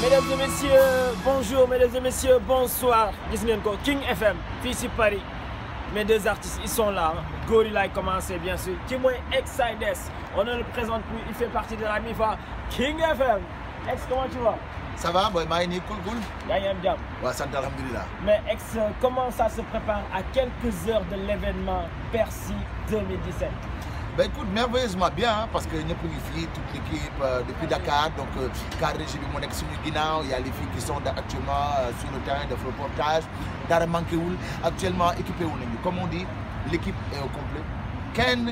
Mesdames et messieurs, bonjour, mesdames et messieurs, bonsoir. Gis ngeen ko King FM, fii si Paris. Mes deux artistes, ils sont là. Gori lay commencé, bien sûr. Qui mooy Exides. On ne le présente plus, il fait partie de la MIFA King FM. Ex, comment tu vas? Ça va, boy, maa ngi nii cool. yaa ngi am jàmm. waaw sant alhamdulilah. Mais Ex, comment ça se prépare à quelques heures de l'événement Bercy 2017? Ben écoute, merveilleusement bien, hein, parce que ñëpp ngi fii, toute l'équipe depuis Dakar, donc cadre régie bi moo nekk suñu ginnaaw, il y a les filles qui sont actuellement sur le terrain de reportage, dara manqué wul, actuellement équipé wu nañu, comme on dit, l'équipe est au complet, kenn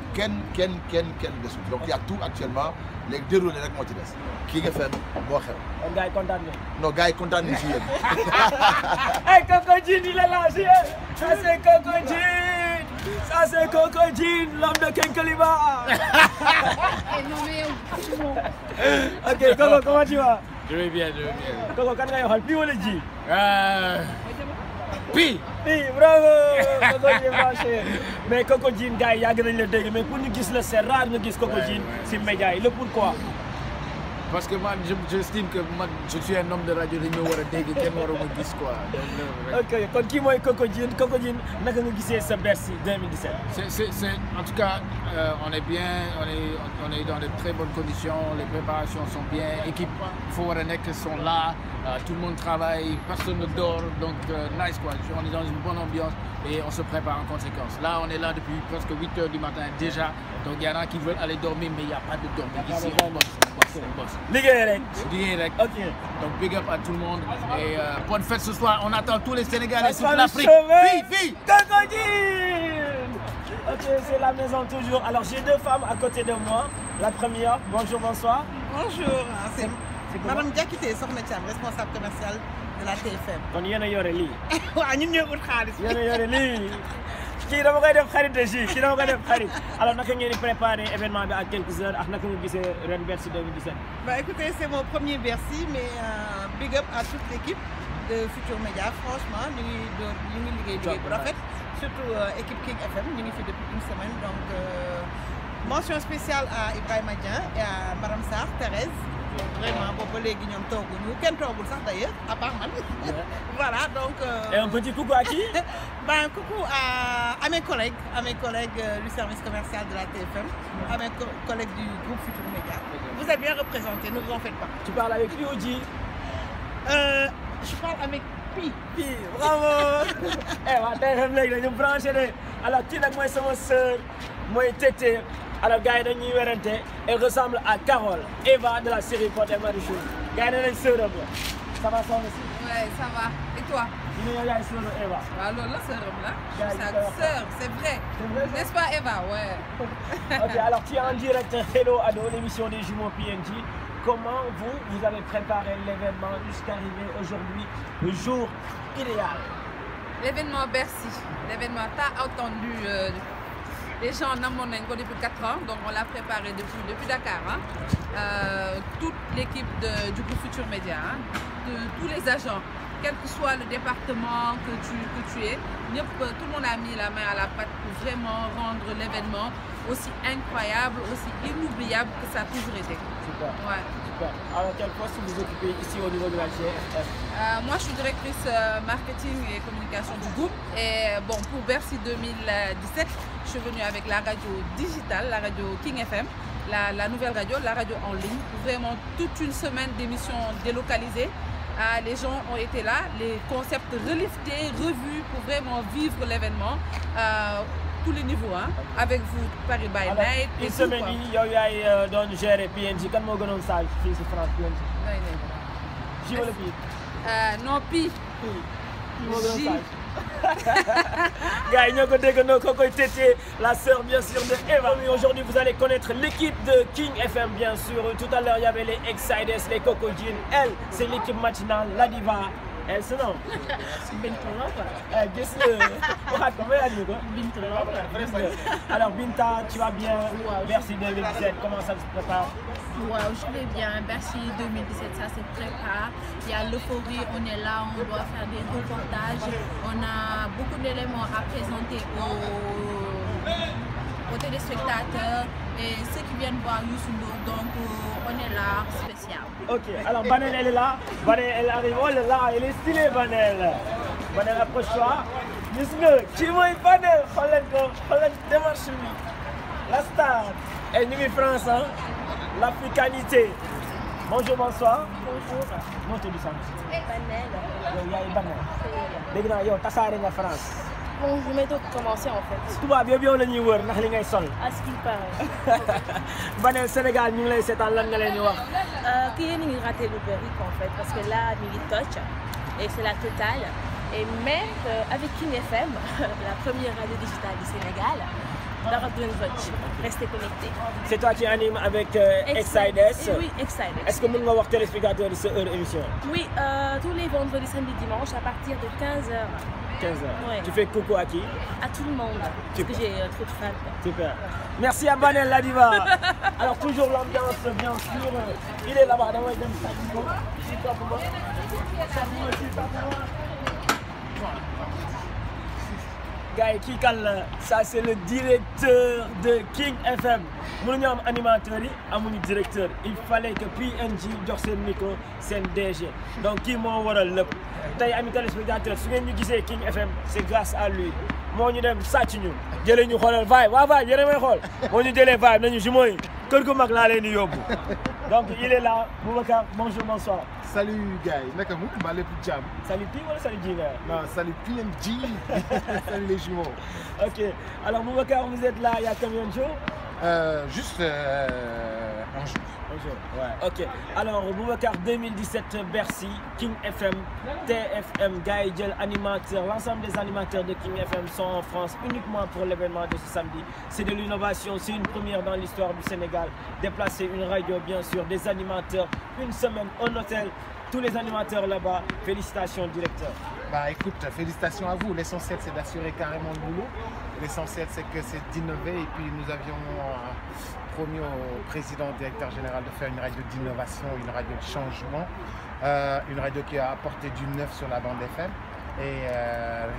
desul, donc il y a tout actuellement, léegi déroulé rek moo ci des. King FM moo xew. Gars yi kontaan nañu. Non, gars yi kontaan nañu si yéen. Hey, Coco Jean, il est là, ça c'est Coco Jean. Ça c'est Coco Jean, l'homme de Kenkeliba. Non mais Ok, Coco, comment tu vas? Je vais bien. Coco, kan nga yoxal Pi wala Ji? Pi. Pi, bravo. Coco Jean marché. Mais Coco Jean, gars yi yàgg nañ la dégg, mais pour ñu gis la c'est rare nga gis Coco Jean si média yi. Le pourquoi? Parce que moi, j'estime que moi, je suis un homme de radio, dañu war a dégg kenn waruma gis quoi. Ok, kon kii mooy Coco Jean. Coco Jean, naka nga gisee sa Bercy 2017? C'est en tout cas, on est bien, on est dans de très bonnes conditions, les préparations sont bien, équipe fu war a nekk sont là, tout le monde travaille, personne ne dort, donc nice quoi. On est dans une bonne ambiance et on se prépare en conséquence. Là, on est là depuis presque 8 heures du matin déjà, donc il y en a qui veulent aller dormir, mais il n'y a pas de dormir ici, on bosse. Liggéey rek. Ok. Donc big up à tout le monde et bonne fête ce soir. On attend tous les Sénégalais sur l'Afrique. Fille. Coco Jean. Ok, c'est la maison toujours. Alors j'ai deux femmes à côté de moi. La première, bonjour, bonsoir. Bonjour, c'est Madame Diakité Sokhna Thiam, responsable commerciale de la TFM. kon yéen a yore lii. waaw ñun ñoo ut xaalis. yéen a yore lii. kii dama koy def xarit de kii dama koy def xarit. Alors naka ngeen di préparer événement bi à quelques heures ak naka nga gisee ren Bercy 2017. Bah écoutez, c'est mon premier Bercy, mais big up à toute l'équipe de Futur Média. Franchement, ñu ngi liggéey bu rafet. Surtout équipe King FM, ñu ngi fi depuis une semaine. Donc mention spéciale à Ibrahima Dieng et à Madame Sarr, Thérèse. Vraiment boobu ba léegi ñoom tooguñu kenn toogul sax d'ailleurs à part man. Voilà donc. Et un petit coucou à qui? Ben coucou à mes collègues du service commercial de la TFM, à mes collègues du groupe Futur Média. Vous êtes bien représentés, ne vous en faites pas. Tu parles avec Pi ou Ji? Je parle avec Pi. Pi, bravo. waa TFM léegi dañu branché de. Alors kii nag mooy sama sœur mooy Tété. Alors gars yi dañuy werante, elle ressemble à Carole, Eva de la série Pod et Marichou. Gars yi dañu sœuram la. Ça va soxna si? ouais, ça va. Et toi? ñu ne yow yaay sœuru Eva. waaw loolu la sœuram la. Gars yi sa koy wax. sœur, c'est vrai. C'est vrai, ça? N'est-ce pas Eva? Ouais. Ok, alors tu es en direct Hello Ado, l'émission des jumeaux PNJ. Comment vous avez préparé l'événement jusqu'à arriver aujourd'hui, le jour idéal? L'événement Bercy. L'événement, t'as entendu, les gens namoon nañ ko depuis 4 ans, donc on l'a préparé depuis Dakar. Hein. Toute l'équipe du groupe Futur Média, hein, de tous les agents, quel que soit le département que tu es, tout le monde a mis la main à la pâte pour vraiment rendre l'événement aussi incroyable, aussi inoubliable que ça a toujours été. Super. Ouais. Super. Alors quel poste vous occupez ici au niveau de la GFM? Moi, je suis directrice marketing et communication du groupe. Et bon, pour Bercy 2017, je suis venue avec la radio digitale, la radio King FM, la nouvelle radio, la radio en ligne. Vraiment toute une semaine d'émissions délocalisées. Les gens ont été là, les concepts reliftés, revus pour vraiment vivre l'événement. Tous les niveaux, hein, avec vous, Paris by Night. Une semaine yi yow yaay doon gérer PNJ kan moo gënoon sage fii si France PNJ. Ji wala Pi? Non, Pi. Pi moo gënoon sage. Gars yi ñoo ko déggandoo ko koy Tété, la sœur bien sûr de Eva. Mais aujourd'hui vous allez connaître l'équipe de King FM bien sûr. Tout à l'heure il y avait les Exides, les Coco Jean. Elle, c'est l'équipe matinale, la diva. Elle se nomme Binta Lopar. gis nga waxaat ko may andi ko. Binta Lopar. Alors Binta, tu vas bien? Bercy 2017, comment ça se prépare? Wow, je vais bien. Bercy 2017, ça se prépare. Il y a l'euphorie, on est là, on doit faire des reportages. On a beaucoup d'éléments à présenter aux téléspectateurs, et ceux qui viennent voir Youssou Ndour, donc on est là, spécial. Ok, alors Banel elle est là, Banel elle arrive, oh là là, elle est stylée Banel. Banel approche-toi. Gis nga kii mooy Banel, xoolal démarche bi, la star. Et ñu ngi France, hein? L'africanité. Bonjour, bonsoir. Bonjour. Comment tu dis ça? Banel. Yow yaay Banel. Dégg naa yow tasaare nga France. Bon, je vais donc commencer en fait. tubaab yëpp yow la ñuy wër ndax li ngay sol. À ce qu'il paraît. Banel Sénégal ñu ngi lay seetaan lan nga leen di wax. Que yéen a ngi raté le Beric en fait, parce que là, mi ngi touch et c'est la totale. Et même avec King FM, la première radio digitale du Sénégal, dara du leen rëcc. Restez connectés. C'est toi qui anime avec Exides. Oui, Exides. Est-ce que mën nga wax téléspectateurs de sa heure émission? Oui, tous les vendredis, samedis, dimanches à partir de 15h. 15h. Ouais. Tu fais coucou à qui? À tout le monde, parce que j'ai trop de fans. Super. Merci à Banel la diva. Alors toujours l'ambiance bien sûr. Il est là-bas. Damay dem gars yi kii kan la ça c'est le directeur de King FM. mënuñu am animateur yi amuñu directeur il fallait que PNG jox seen micro seen DG donc kii moo waral lépp tey ami téléspectateur su ngeen ñu gisee King FM c'est grâce à lui moo ñu dem sàcc ñu jëlee ñu xoolal vibe waa vibe yéen a may xool moo ñu jëlee vibe nañu si mooy kër gu mag laa leen di yóbbu donc il est là Boubacar bonjour bonsoir. Salut gars yi naka mu mbaa lépp jàmm. Salut Pi wala salut Ji nga. Non salut PNG. Salut les jumeaux. Ok alors Boubacar vous êtes là il y a combien de jours? Juste un jour. Un jour, ouais. Ok alors Boubacar 2017 Bercy King FM TFM gars yi jël animateur l'ensemble des animateurs de King FM sont en France uniquement pour l'événement de ce samedi. C'est de l'innovation, c'est une première dans l'histoire du Sénégal. Déplacer une radio bien sûr, des animateurs, une semaine, un hôtel, tous les animateurs là-bas. Félicitations directeur. Bah écoute, félicitations à vous. L'essentiel c'est d'assurer carrément le boulot. L'essentiel c'est que c'est d'innover et puis nous avions promis au président directeur général de faire une radio d'innovation, une radio de changement, une radio qui a apporté du neuf sur la bande FM et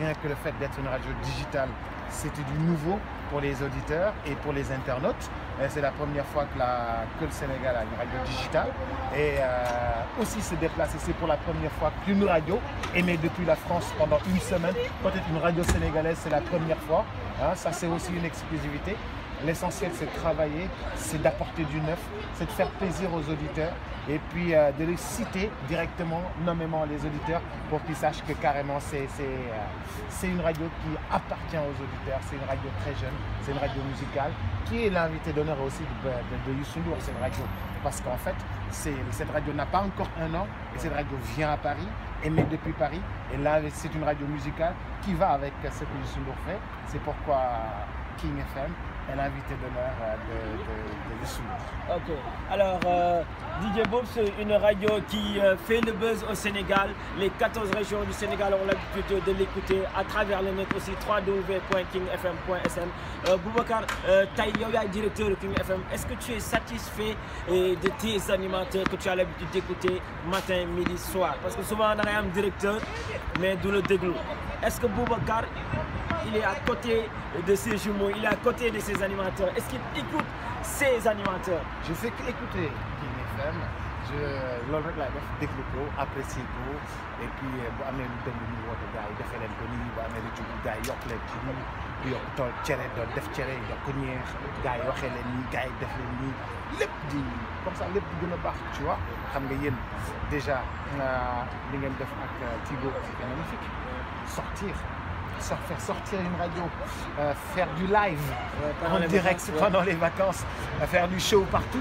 rien que le fait d'être une radio digitale, c'était du nouveau pour les auditeurs et pour les internautes. C'est la première fois que le Sénégal a une radio digitale et aussi se déplacer. C'est pour la première fois qu'une radio émet depuis la France pendant une semaine. Peut-être une radio sénégalaise, c'est la première fois. Hein, ça, c'est aussi une exclusivité. L'essentiel, c'est de travailler, c'est d'apporter du neuf, c'est de faire plaisir aux auditeurs et puis de les citer directement, nommément les auditeurs pour qu'ils sachent que carrément c'est une radio qui appartient aux auditeurs, c'est une radio très jeune, c'est une radio musicale qui est l'invité d'honneur aussi de Youssou Ndour, cette radio. Parce qu'en fait, cette radio n'a pas encore un an et cette radio vient à Paris, émet depuis Paris et là c'est une radio musicale qui va avec ce que Youssou Ndour fait. C'est pourquoi King FM est l'invité d'honneur de Youssou Ndour. Ok. Alors, DJ Bob, c'est une radio qui fait le buzz au Sénégal. Les 14 régions du Sénégal ont l'habitude de l'écouter à travers le net aussi, www.kingfm.sn. Boubacar, tey yow yaay directeur de King FM. Est-ce que tu es satisfait de tes animateurs que tu as l'habitude d'écouter matin, midi, soir? Parce que souvent, on a un directeur, mais du le déglu. Est-ce que Boubacar, il est à côté de ses jumeaux, il est à côté de ses animateurs? Est-ce qu'il écoute ses animateurs? Je fais qu'écouter King FM. loolu rek laay def déglu ko apprécier ko et puis bu amee lu dëng ñu woote gars yi defee leen ko nii bu amee lu jub gars yi yokk leen ci nii bu yokk tool cere doon def cere yokk ñeex gars yi waxee leen nii gars yi def leen nii lépp di comme ça lépp di gën a baax tu vois xam nga yéen déjà li ngeen def ak Thibaut c'est magnifique faire sortir une radio, faire du live en direct pendant les vacances, faire du show partout.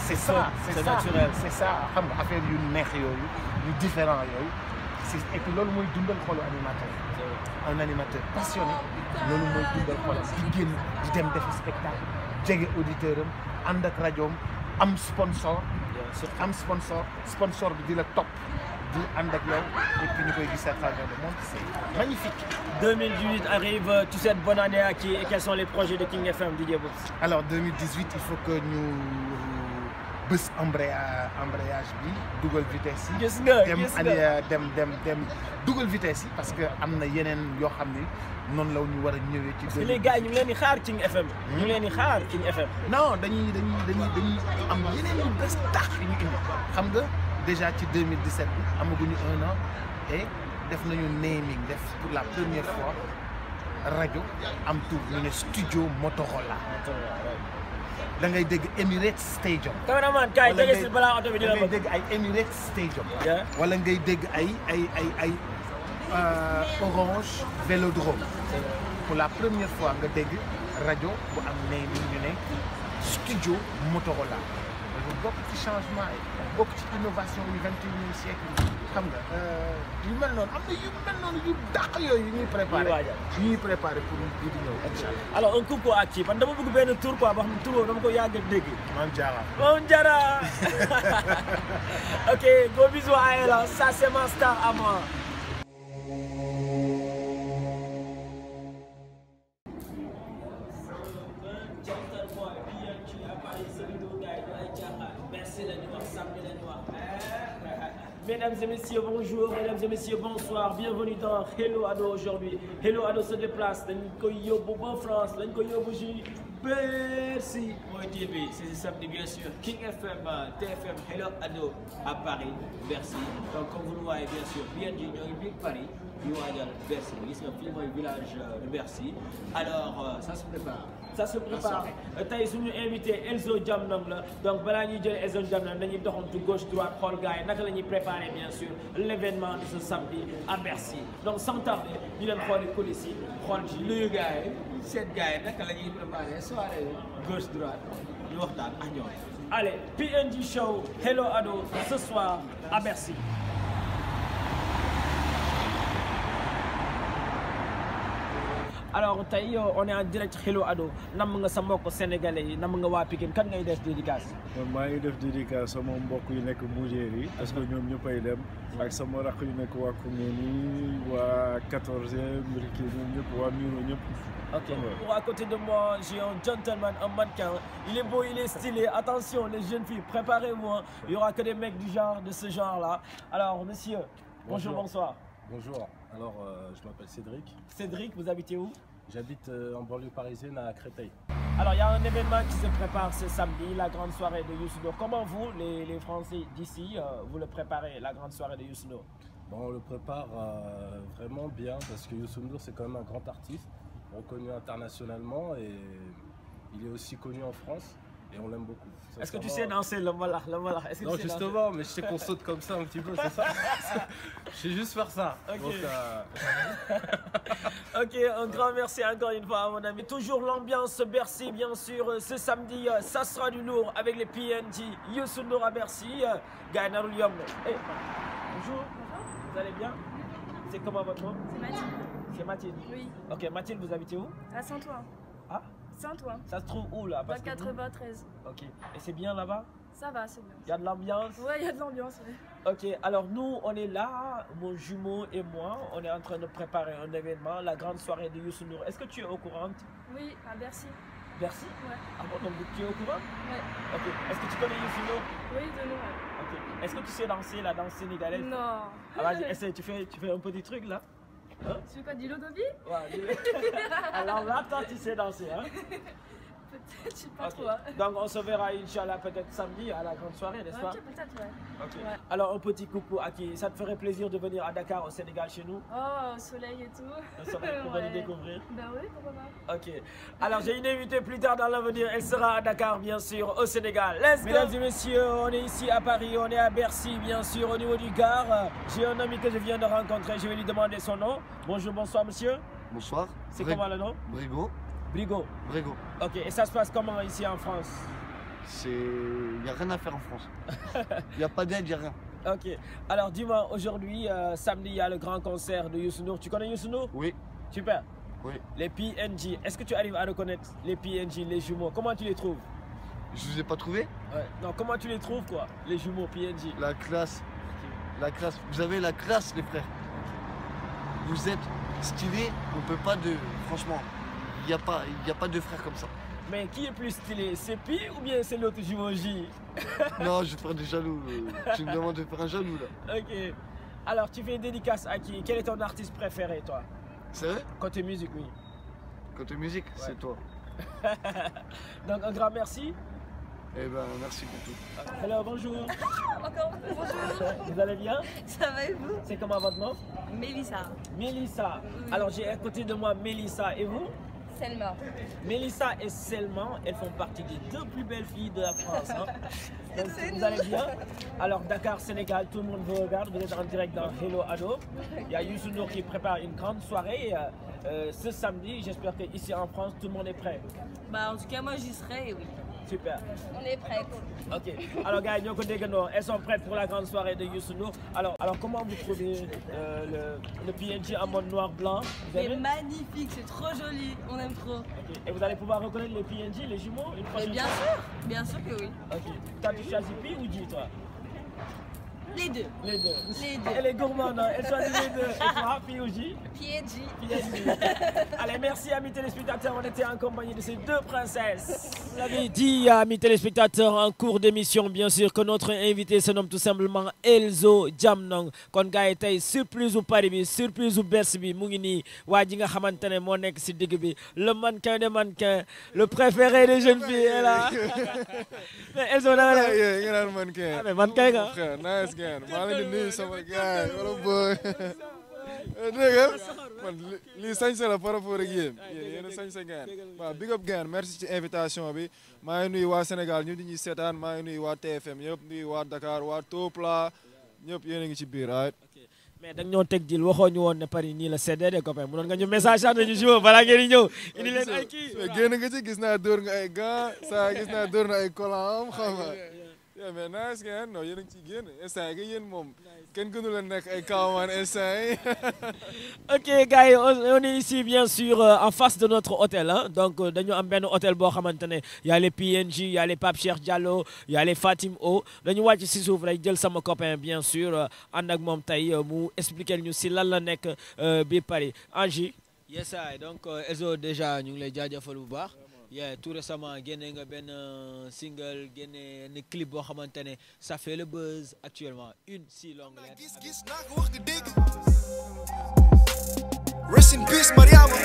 C'est ça, c'est naturel. C'est ça, faire du neex yooyu, du différent yooyu. Et puis loolu mooy dundal xolu animateur. Un animateur passionné, loolu mooy dundal xolam di génn di dem def spectacle, jege auditeur am, ànd ak rajoom, am sponsor bi di la topp. di ànd ak yow et puis ñu koy gis à travers le monde, c'est magnifique. 2018 arrive, tu souhaites bonne année à qui et quels sont les projets de King FM, DJ Bob? Alors 2018, il faut que bés embrayage bi dugal vitesse yi. gis nga dem dugal vitesse yi parce que am na yeneen yoo xam ni noonu la ñu war a ñëwee ci. parce que les gars ñu ngi leen di xaar King FM. ñu ngi leen di xaar King FM. non dañuy am yeneen yu bés tax yu ñu indi xam nga déjà ci 2017 bi amaguñu 1 an et def nañu naming def pour la première fois rajo am tur ñu ne studio Motorola. da ngay dégg Emirates Stadium. cameraman kaay tege si balaa oto bi dina da ngay dégg ay Emirates Stadium. wala ngay dégg ay Orange Vélodrome. pour la première fois nga dégg rajo bu am naming ñu ne studio Motorola. dafa bokk ci changement yi bokk ci innovation yu 21e siècle xam nga yu mel noonu am na yu mel noonu yu dàq yooyu yu ñuy préparé pour bii di ñëw incha allah. alors un coucou à qui man dama bëgg benn tour quoi boo xam ne tour boobu dama ko yàgg a dégg. Mame Diarra. Mame Diarra. Ok, gros bisous à elle, ça c'est ma star à moi. Mesdames et messieurs, bonjour. Mesdames et messieurs, bonsoir. Bienvenue dans Hello Ado aujourd'hui. Hello Ado se déplace. Dañ koy yóbbu ba France. Dañ koy yóbbu ci Bercy. Mooy TV, c'est samedi bien sûr. King FM, TFM, Hello Ado à Paris, Bercy. Donc comme vous le voyez bien sûr, BNJ ñoo ngi biir Paris. Ñu waajal Bercy. Gis nga fii mooy village de Bercy. Alors ça se prépare. Ça se prépare. Tey suñu invité Elzo Jamnam la donc balaa ñuy jël Elzo Jamnam dañuy doxantu gauche droite xool gars yi naka la ñuy préparer bien sûr l'événement de ce samedi à Bercy. Donc sans tarder ñu leen xooli coulisses yi xool ci luyu gars yi seet gars yi naka la ñuy préparer soirée gauche droite ñu waxtaan ak ñoom. Allez, PNJ Show Hello Ado ce soir à Bercy. Alors tey on est en direct Hello Ado nam nga sa mbokk sénégalais yi nam nga waa Pikine kan ngay def dédicace. man maa ngi def dédicace sama mbokk yu nekk Moujéer yi parce que ñoom ñëppay dem ak sama rakk yu nekk waa Koungheul waa 14e Mbirki ñoom ñëpp waa Miro ñëpp. Ok. Pour à côté de moi j'ai un gentleman, un mannequin. Il est beau, il est stylé. Attention les jeunes filles, préparez-vous. Il y aura que des mecs du genre de ce genre-là. Alors monsieur, bonjour, bonsoir. Bonjour, alors je m'appelle Cédric. Cédric, vous habitez où? J'habite en banlieue parisienne à Créteil. Alors il y a un événement qui se prépare ce samedi, la grande soirée de Youssou Ndour. Comment vous, les Français d'ici, vous le préparez, la grande soirée de Youssou Ndour? Bon, on le prépare vraiment bien parce que Youssou Ndour c'est quand même un grand artiste, reconnu internationalement et il est aussi connu en France. Et on l'aime beaucoup. Est-ce que tu sais danser le malach, Non, justement, mais je sais qu'on saute comme ça un petit peu, c'est ça. Je sais juste faire ça. Ok. Donc, ok, un grand merci encore une fois à mon ami. Toujours l'ambiance Bercy, bien sûr. Ce samedi, ça sera du lourd avec les PNJ. Youssou Ndour à Bercy. Gaël Naroulium. Hey. Bonjour. Vous allez bien? C'est comment votre nom? C'est Mathilde. C'est Mathilde? Oui. Ok, Mathilde, vous habitez où? À Saint-Ouen. Ah? Saint-Ouen. Ça se trouve où là? Dans 93. Ok. Et c'est bien là-bas? Ça va, c'est bien. Il y a de l'ambiance? Ouais, il y a de l'ambiance, ouais. Ok, alors nous, on est là, mon jumeau et moi, on est en train de préparer un événement, la grande soirée de Youssou Ndour. Est-ce que tu es au courant? Oui, à Bercy. Bercy? Ouais. Ah bon, donc tu es au courant? Ouais. Ok. Est-ce que tu connais Youssou Ndour? Oui, de nous, ouais. Ok. Est-ce que tu sais danser la danse sénégalaise? Non. Ah, vas-y, essaye, tu fais un petit truc là. Hein? Tu fais quoi, du lodobi? Ouais. Alors là, toi, tu sais danser, hein? Peut-être, je sais pas Ok. trop. Hein. Donc on se verra, Inch'Allah, peut-être samedi à la grande soirée, n'est-ce pas? Ok, peut-être, ouais. Ok. Ouais. Alors un petit coucou à qui? Ça te ferait plaisir de venir à Dakar, au Sénégal, chez nous? Oh, au soleil et tout. Au soleil, pour venir découvrir? Bah oui, pourquoi pas. Ok. Alors j'ai une invitée plus tard dans l'avenir. Elle sera à Dakar, bien sûr, au Sénégal. Let's go. Mesdames et messieurs, on est ici à Paris, on est à Bercy, bien sûr, au niveau du Gare. J'ai un ami que je viens de rencontrer. Je vais lui demander son nom. Bonjour, bonsoir, monsieur. Bonsoir. C'est comment le nom? Brigo. Brigo. Brigo. Ok. Et ça se passe comment ici en France? Il n'y a rien à faire en France. Il n'y a pas d'aide, il n'y a rien. Ok. Alors dis-moi, aujourd'hui, samedi, il y a le grand concert de Youssou Ndour. Tu connais Youssou Ndour? Oui. Super. Oui. Les PNJ, est-ce que tu arrives à reconnaître les PNJ, les jumeaux? Comment tu les trouves? Je ne vous ai pas trouvé? Ouais. Non, comment tu les trouves, quoi, les jumeaux PNJ? La classe. La classe. Vous avez la classe, les frères. Vous êtes stylés. On peut pas de... Franchement, il n'y a pas de frères comme ça. Mais qui est plus stylé, Sepi ou bien c'est l'autre Jumoji? Non, je vais te faire des jaloux. Tu me demandes de faire un jaloux là. Ok. Alors, tu fais une dédicace à qui? Quel est ton artiste préféré, toi? C'est vrai? Côté musique, oui. Côté musique, c'est toi. Donc, un grand merci. Eh ben, merci pour tout. Hello, bonjour. Encore bonjour. Vous allez bien? Ça va et vous? C'est comment votre nom? Mélissa. Mélissa. Alors, j'ai à côté de moi Mélissa et vous? Selma. Mélissa et Selma, elles font partie des 2 plus belles filles de la France. Hein. Donc, vous allez bien? Alors, Dakar, Sénégal, tout le monde vous regarde. Vous êtes en direct dans Hello Ado. Il y a Youssou N'Dour qui prépare une grande soirée ce samedi. J'espère qu'ici en France, tout le monde est prêt. Bah, en tout cas, moi, j'y serai, oui. Super. On est prêtes. Ok. Alors, gars, elles sont prêtes pour la grande soirée de Youssou N'Dour. Alors, comment vous trouvez le PNJ en mode noir-blanc? C'est magnifique, c'est trop joli. On aime trop. Okay. Et vous allez pouvoir reconnaître les PNJ, les jumeaux, une prochaine fois? Bien sûr que oui. Ok. T'as tu choisis Pi ou J, toi? Les deux. Les deux. Les deux. Elle est gourmande, hein? Elle choisit les deux. Et toi, Pi ou J? PNJ. Allez, merci amis téléspectateurs, on était en compagnie de ces 2 princesses. Vous l'avez dit, amis téléspectateurs, en cours d'émission, bien sûr, que notre invité se nomme tout simplement Elzo Jamnong. Kon gars yi tey surprise ou Paris bi, surprise ou Bercy bi, mu ngi nii waa ji nga xamante ne moo nekk si digg bi, le mannequin des mannequins, le préféré des jeunes filles est là. Mais Elzo da nga def. nga naan mannequin. Ah mais mannequin nga. Nice gang. maa ngi leen di nuyu sama gars yi wala boy. Dégg nga man lii sañse la par rapport ak yéen yéen a sañse gaan. waaw big up gaan, merci ci invitation bi. maa ngi nuyu waa Sénégal ñu di ñuy seetaan, maa ngi nuyu waa TFM yëpp, nuyu waa Dakar, waa Topla ñëpp yéen a ngi ci biir right. Mais dañ ñoo teg dil waxoo ñu woon ne Paris nii la seddee de copain mënoon nga ñu message sax nañu joué balaa ngeen di ñëw indi leen ay kii. génn nga ci, gis naa dóor nga ay gants saa gis naa dóor na ay collant xam nga. Yeah, mais nice ngeen non yéen a ngi ciy génn instant yi yéen moom kenn gënu leen nekk ay kawman instant yi. Ok gars yi on est ici bien sûr en face de notre hôtel hein. Donc dañu am benn hôtel boo xamante ne y a les PNJ, y a les Pape Cheikh Diallo, y a les Fatim O. Dañu wàcc si suuf rek jël sama copain bien sûr ànd ak moom tey mu expliquer ñu si lan la nekk biir Paris. Angie. Yes I donc Elzo déjà ñu ngi lay jaajëfal bu baax. Yeah, tout récemment génne nga benn single génne un clip boo xamante ne ça fait le buzz actuellement une si longue lettre. Rest in peace Mariama.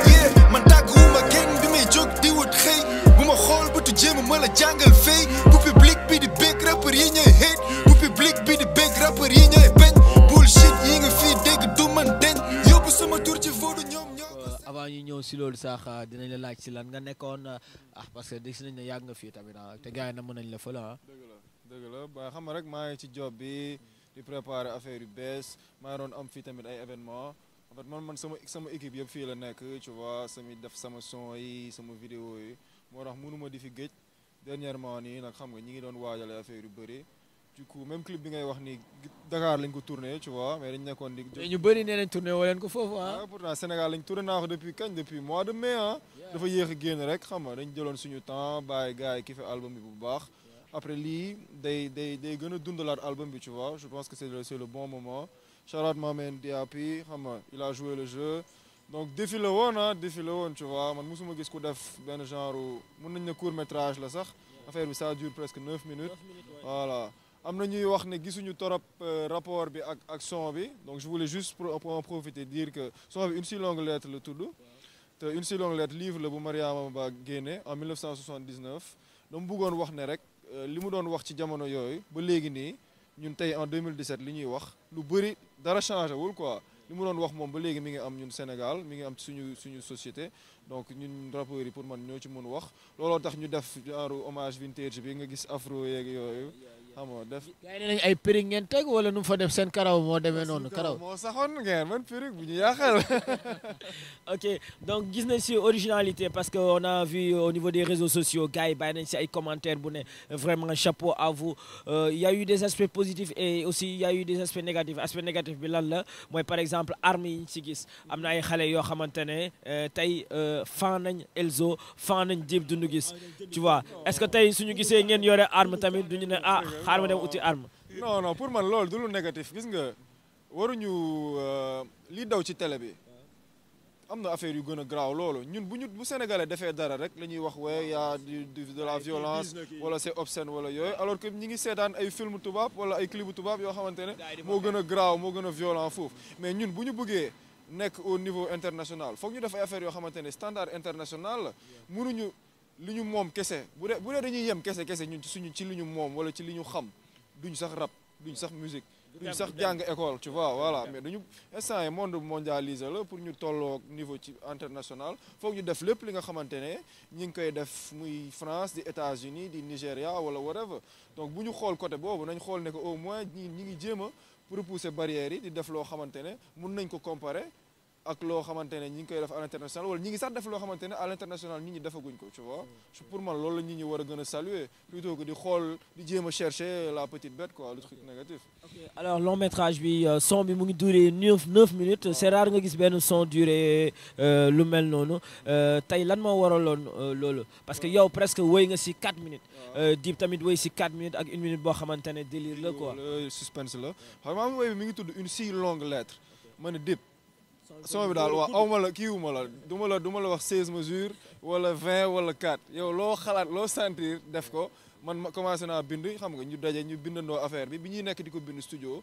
Yeah, man tàgguwuma kenn bi may jóg di wut xëy bu ma xool bu tu jéem ma la jàngal fay bu public bi di bég rappeur yi ñooy hate bu public bi di bég rappeur yi ñooy bañ bullshit yi nga fii dégg du man deñ yóbbu sama tur ci foodu ñoom avant ñu ñëw si loolu sax dinañ la laaj si lan nga nekkoon parce que gis nañ ne yàgg nga fii tamit te gars yi na mën nañ la fële dëgg la ba xam nga rek maa ngi ci job bi di préparer affaire yu bees maa ngi doon am fii tamit ay événements en fait man sama équipe yëpp fii la nekk tu vois sami def sama son yi sama vidéo yi moo tax mënuma di fi géej dernièrement nii nag xam nga ñi ngi doon waajale affaire yu bëri du coup même clip bi ngay wax ni Dakar lañ ko tourné tu vois mais dañ nekkoon di. ñu bëri nee nañ tourné woo leen ko foofu ah. pourtant Sénégal lañ tourné naa ko depuis kañ depuis mois de mai ah. dafa yéex a génn rek xam nga dañ jëloon suñu temps bàyyi gars yi ki fi album bi bu baax. après lii day gën a dundalaat album bi tu vois je pense que c'est le bon moment. shout out my man DAP xam nga il a joué le jeu donc défi la woon tu vois man mosuma gis ku def benn genre mën nañ ne court métrage la sax affaire bi ça dure presque 9 minutes voilà. am na ñuy wax ne gisuñu torop rapport bi ak son bi donc je voulais juste pour en profiter dire que son bi une si longue lettre la tudd te une si longue lettre livre la bu Mariama Ba génne en 1979 dama bëggoon wax ne rek li mu doon wax ci jamono yooyu ba léegi nii ñun tey en 2017 li ñuy wax lu bëri dara changé wul quoi li mu doon wax moom ba léegi mi ngi am ñun Sénégal mi ngi am suñu société donc ñun rappeurs yi pour man ñoo ci mën wax looloo tax ñu def genre hommage vintage bi nga gis afro yeeg yooyu xam nga def. gars yi nee nañ ay perruque ngeen teg wala nu mu fa def seen karaw moo demee noonu karaw moo saxoon ngeen man perruque bu ñu yaaxal. ok donc gis nañ si originalité parce que on a vu au niveau des réseaux sociaux gars yi bàyyi nañ si ay commentaires bu ne vraiment chapeau à vous il y a eu des aspects positifs et aussi il y a eu des aspects négatifs aspect négatif bi lan la mooy par exemple armes yi ñu si gis am na ay xale yoo xamante ne tey fan nañ Elzo fan nañ Dip Doundou Guiss tu vois est-ce que tey suñu gisee ngeen yore arme tamit duñu ne ah xaar ma dem uti arme. non pour man loolu du lu négatif gis nga waruñu li daw ci télé bi am na affaire yu gën a graaw loolu ñun bu Sénégalais defee dara rek la ñuy wax y a de la violence wala c'est obscène wala yooyu alors que ñi ngi seetaan ay film tubaab wala ay clip tubaab yoo xamante ne moo gën a graaw moo gën a violent foofu mais ñun bu ñu bëggee nekk au niveau international foog ñu def ay affaires yoo xamante ne standard international la mënuñu li ñu moom kese bu dee dañuy yem kese ñun ci li ñu moom wala ci li ñu xam duñ sax rap duñ sax musique duñ sax jàng école tu vois voilà mais dañu instant yi monde mondialisé la pour ñu tolloo niveau ci international foog ñu def lépp li nga xamante ne ñi ngi koy def muy France di États-Unis di Nigéria wala whatever donc bu ñu xool côté boobu nañ xool ne que au moins ñi ngi jéem a repousser barrières yi di def loo xamante ne mun nañ ko comparer ak loo xamante ne ñi ngi koy def à l'international wala ñi ngi sax def loo xamante ne à l'international nit ñi defaguñ ko tu vois pour man loolu la nit ñi war a gën a saluer plutôt que di xool di jéem a chercher la petite bête quoi le truc négatif. ok alors long métrage bi son bi mu ngi duré 9 minutes c'est rare nga gis benn son duré lu mel noonu tey lan moo waraloon loolu parce que yow presque wéy nga si 4 minutes. Dip tamit wéy si 4 minutes ak 1 minute boo xamante ne délire la quoi. suspense la xam nga wéy bi mi ngi tudd une si longue lettre ma ne Dip. son bi daal waaw awma la kiiwuma la du ma la wax 16 mesures wala 20 wala 4 yow loo xalaat loo sentir def ko man commencé naa bind xam nga ñu daje ñu bindandoo affaire bi ñuy nekk di ko bind studio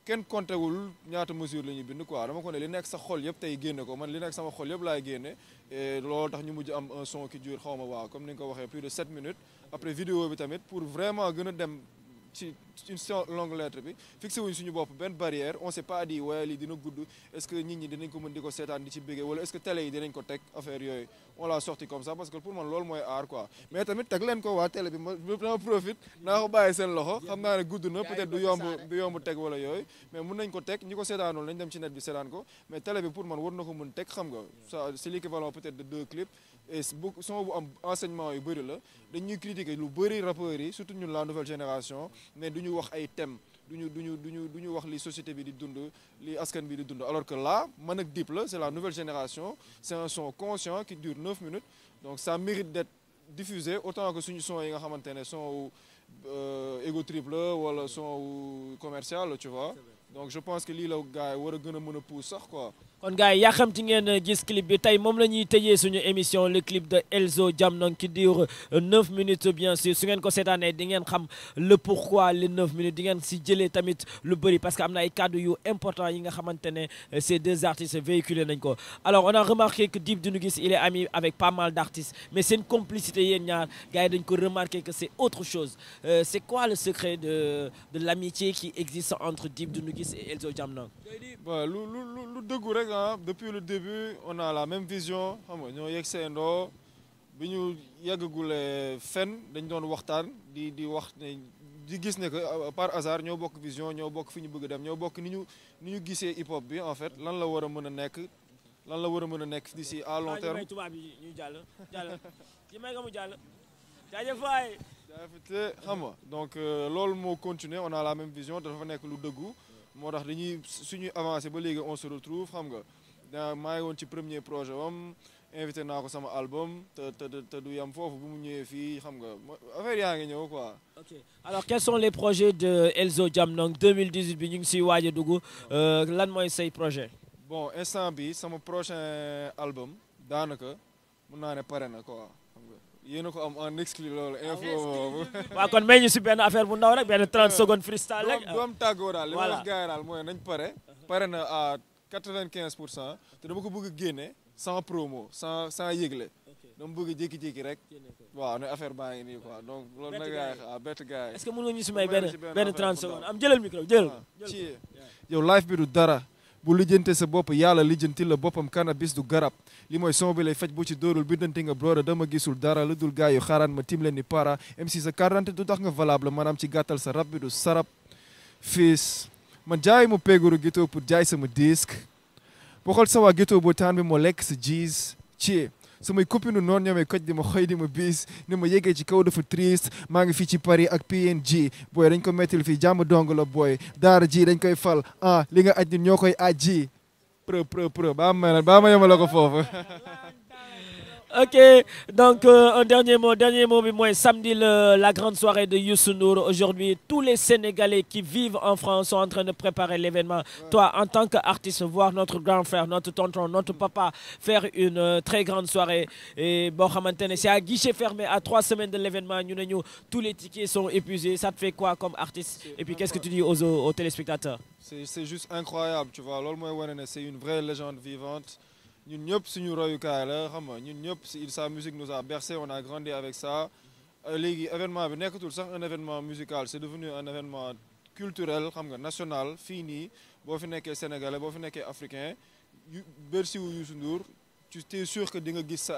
kenn comptewul ñaata mesure la ñuy bind quoi dama ko ne li nekk sa xol yëpp tey génne ko man li nekk sama xol yëpp laay génne et loolu tax ñu mujj am un son qui dure xaw ma waaw comme ni nga ko waxee plus de 7 minutes après vidéo bi tamit pour vraiment gën a dem ci une longue lettre bi fixé wuñ suñu bopp benn barrière on s'est pas dit waaye lii dina gudd est-ce que nit ñi dinañ ko mën di ko seetaan di ci béggee wala est-ce que télé yi dinañ ko teg affaire yooyu on l'a sorti comme ça parce que pour man loolu mooy aar quoi mais tamit teg leen ko waa télé bi ma profite naa ko bàyyi seen loxo xam naa ne gudd na peut-être du yomb teg wala yooyu mais mun nañ ko teg ñi ko seetaanoon nañ dem ci net bi seetaan ko mais télé bi pour man war na ko mën teg xam nga ça c'est l'équivalent peut-être de 2 clips et son bu am enseignement yu bëri la dañuy critiquer lu bëri rappeurs yi surtout ñun la nouvelle génération mais duñu wax ay thèmes duñu wax li société bi di dund li askan bi di dund alors que là man ak Dip la c'est la nouvelle génération c'est un son conscient qui dure 9 minutes donc ça mérite d'être diffusé autant que suñu son yi nga xamante ne son ego trip la wala son commercial tu vois donc je pense que lii la gars yi war a gën a mën a pousse sax quoi. kon gars yi yàkkamti ngeen gis clip bi tey moom la ñuy tëjee suñu émission le clip de Elzo Jamdong qui dure 9 minutes bien sûr su ngeen ko seetaanee di ngeen xam le pourquoi les 9 minutes di ngeen si jëlee tamit lu bëri parce que am na ay kàddu yu important yi nga xamante ne ces deux artistes véhiculé nañ ko. alors on a remarqué que Dip Doundou Guiss il est ami avec pas mal d'artistes mais seen complicité yéen ñaar gars yi dañ ko remarqué que c'est autre chose c'est quoi le secret de l'amitié qui existe entre Dip Doundou Guiss et Elzo Jamdong. Bon, lu dëggu rek depuis le début on a la même vision xam nga ñoo yegg seendoo bi ñu yeggagulee fenn dañ doon waxtaan di wax ne di gis ne que par hasard ñoo bokk vision ñoo bokk fi ñu bëgg dem ñoo bokk ni ñu gisee hip hop bi en fait lan la war a mën a nekk d'ici à long terme. ñu jàll ci may nga mu jàll jaajëf waay xam nga donc loolu moo continuer on a la même vision dafa nekk lu dëggu moo tax dañuy suñuy avancer ba léegi on se retrouve xam nga maa ngi woon ci premier projet wam invité naa ko sama album te du yam foofu bu mu ñëwee fii xam nga affaire yaa ngi ñëw quoi. ok alors quels sont les projets de Elzo Jamdong 2018 bi ñu ngi siy waaj a dugg lan mooy say projet. bon instant bi sama prochain album daanaka mun naa ne pare na quoi. yéen a ko am en exclu loolu info boobu. waaw kon may ñu si benn affaire bu ndaw rek benn 30 secondes freestyle rek. du am tàggoo daal li ma wax gars yi daal mooy nañ pare na à 95% te dama ko bëgg a génne sans promo sans yëgle dama bëgg a jékki-jékki rek waaw ne affaire baa ngi nii quoi donc loolu nag gars yi bett gars yi. est-ce que mën nga ñu si may benn 30 secondes am jëlal micro jëlal. ci yow life bi du dara. bu lijjante sa bopp yàlla lijjanti la boppam cannabis du garab li mooy son bi lay faj bu ci dóorul biddanti nga broda dama gisul dara lu dul gars yu xaaraan ma tim leen ni para MC sa quarante du tax nga valable maanaam ci gàttal sa rab bi du sarab fiis man jaay mu péeguru ghetto pour jaay sama disque boo xool sa waa ghetto boo taan bi moo lekk sa jeez ci samay copine noonu ñoomee koj di ma xoy di ma bis ni ma yégee ci kaw dafa triste maa ngi fii ci Paris ak PNG booy dañ ko mettil fii jàmm dong la booy daara ji dañ koy fal li nga aj ñun ñoo koy aji prë ba ma yemale ko foofu Ok, donc un dernier mot, mais moi, samedi, la grande soirée de Youssou Ndour. Aujourd'hui, tous les Sénégalais qui vivent en France sont en train de préparer l'événement. Ouais. Toi, en tant qu'artiste, voir notre grand frère, notre tonton, notre papa faire une très grande soirée. Et bon, c'est à guichet fermé, à 3 semaines de l'événement. Tous les tickets sont épuisés. Ça te fait quoi comme artiste? Et puis, qu'est-ce que tu dis aux téléspectateurs? C'est juste incroyable, tu vois. C'est une vraie légende vivante. Nous ñëpp suñu royukaay la xam nga ñun ñëpp sa musique nous a bercé, on a grandi avec ça. Léegi événement bi nekkatul sax un événement musical, c'est devenu un événement culturel xam nga national fii nii boo fi nekkee sénégalais boo fi nekkee africain Bercy wu Youssou Ndour tu es sûr que di nga gis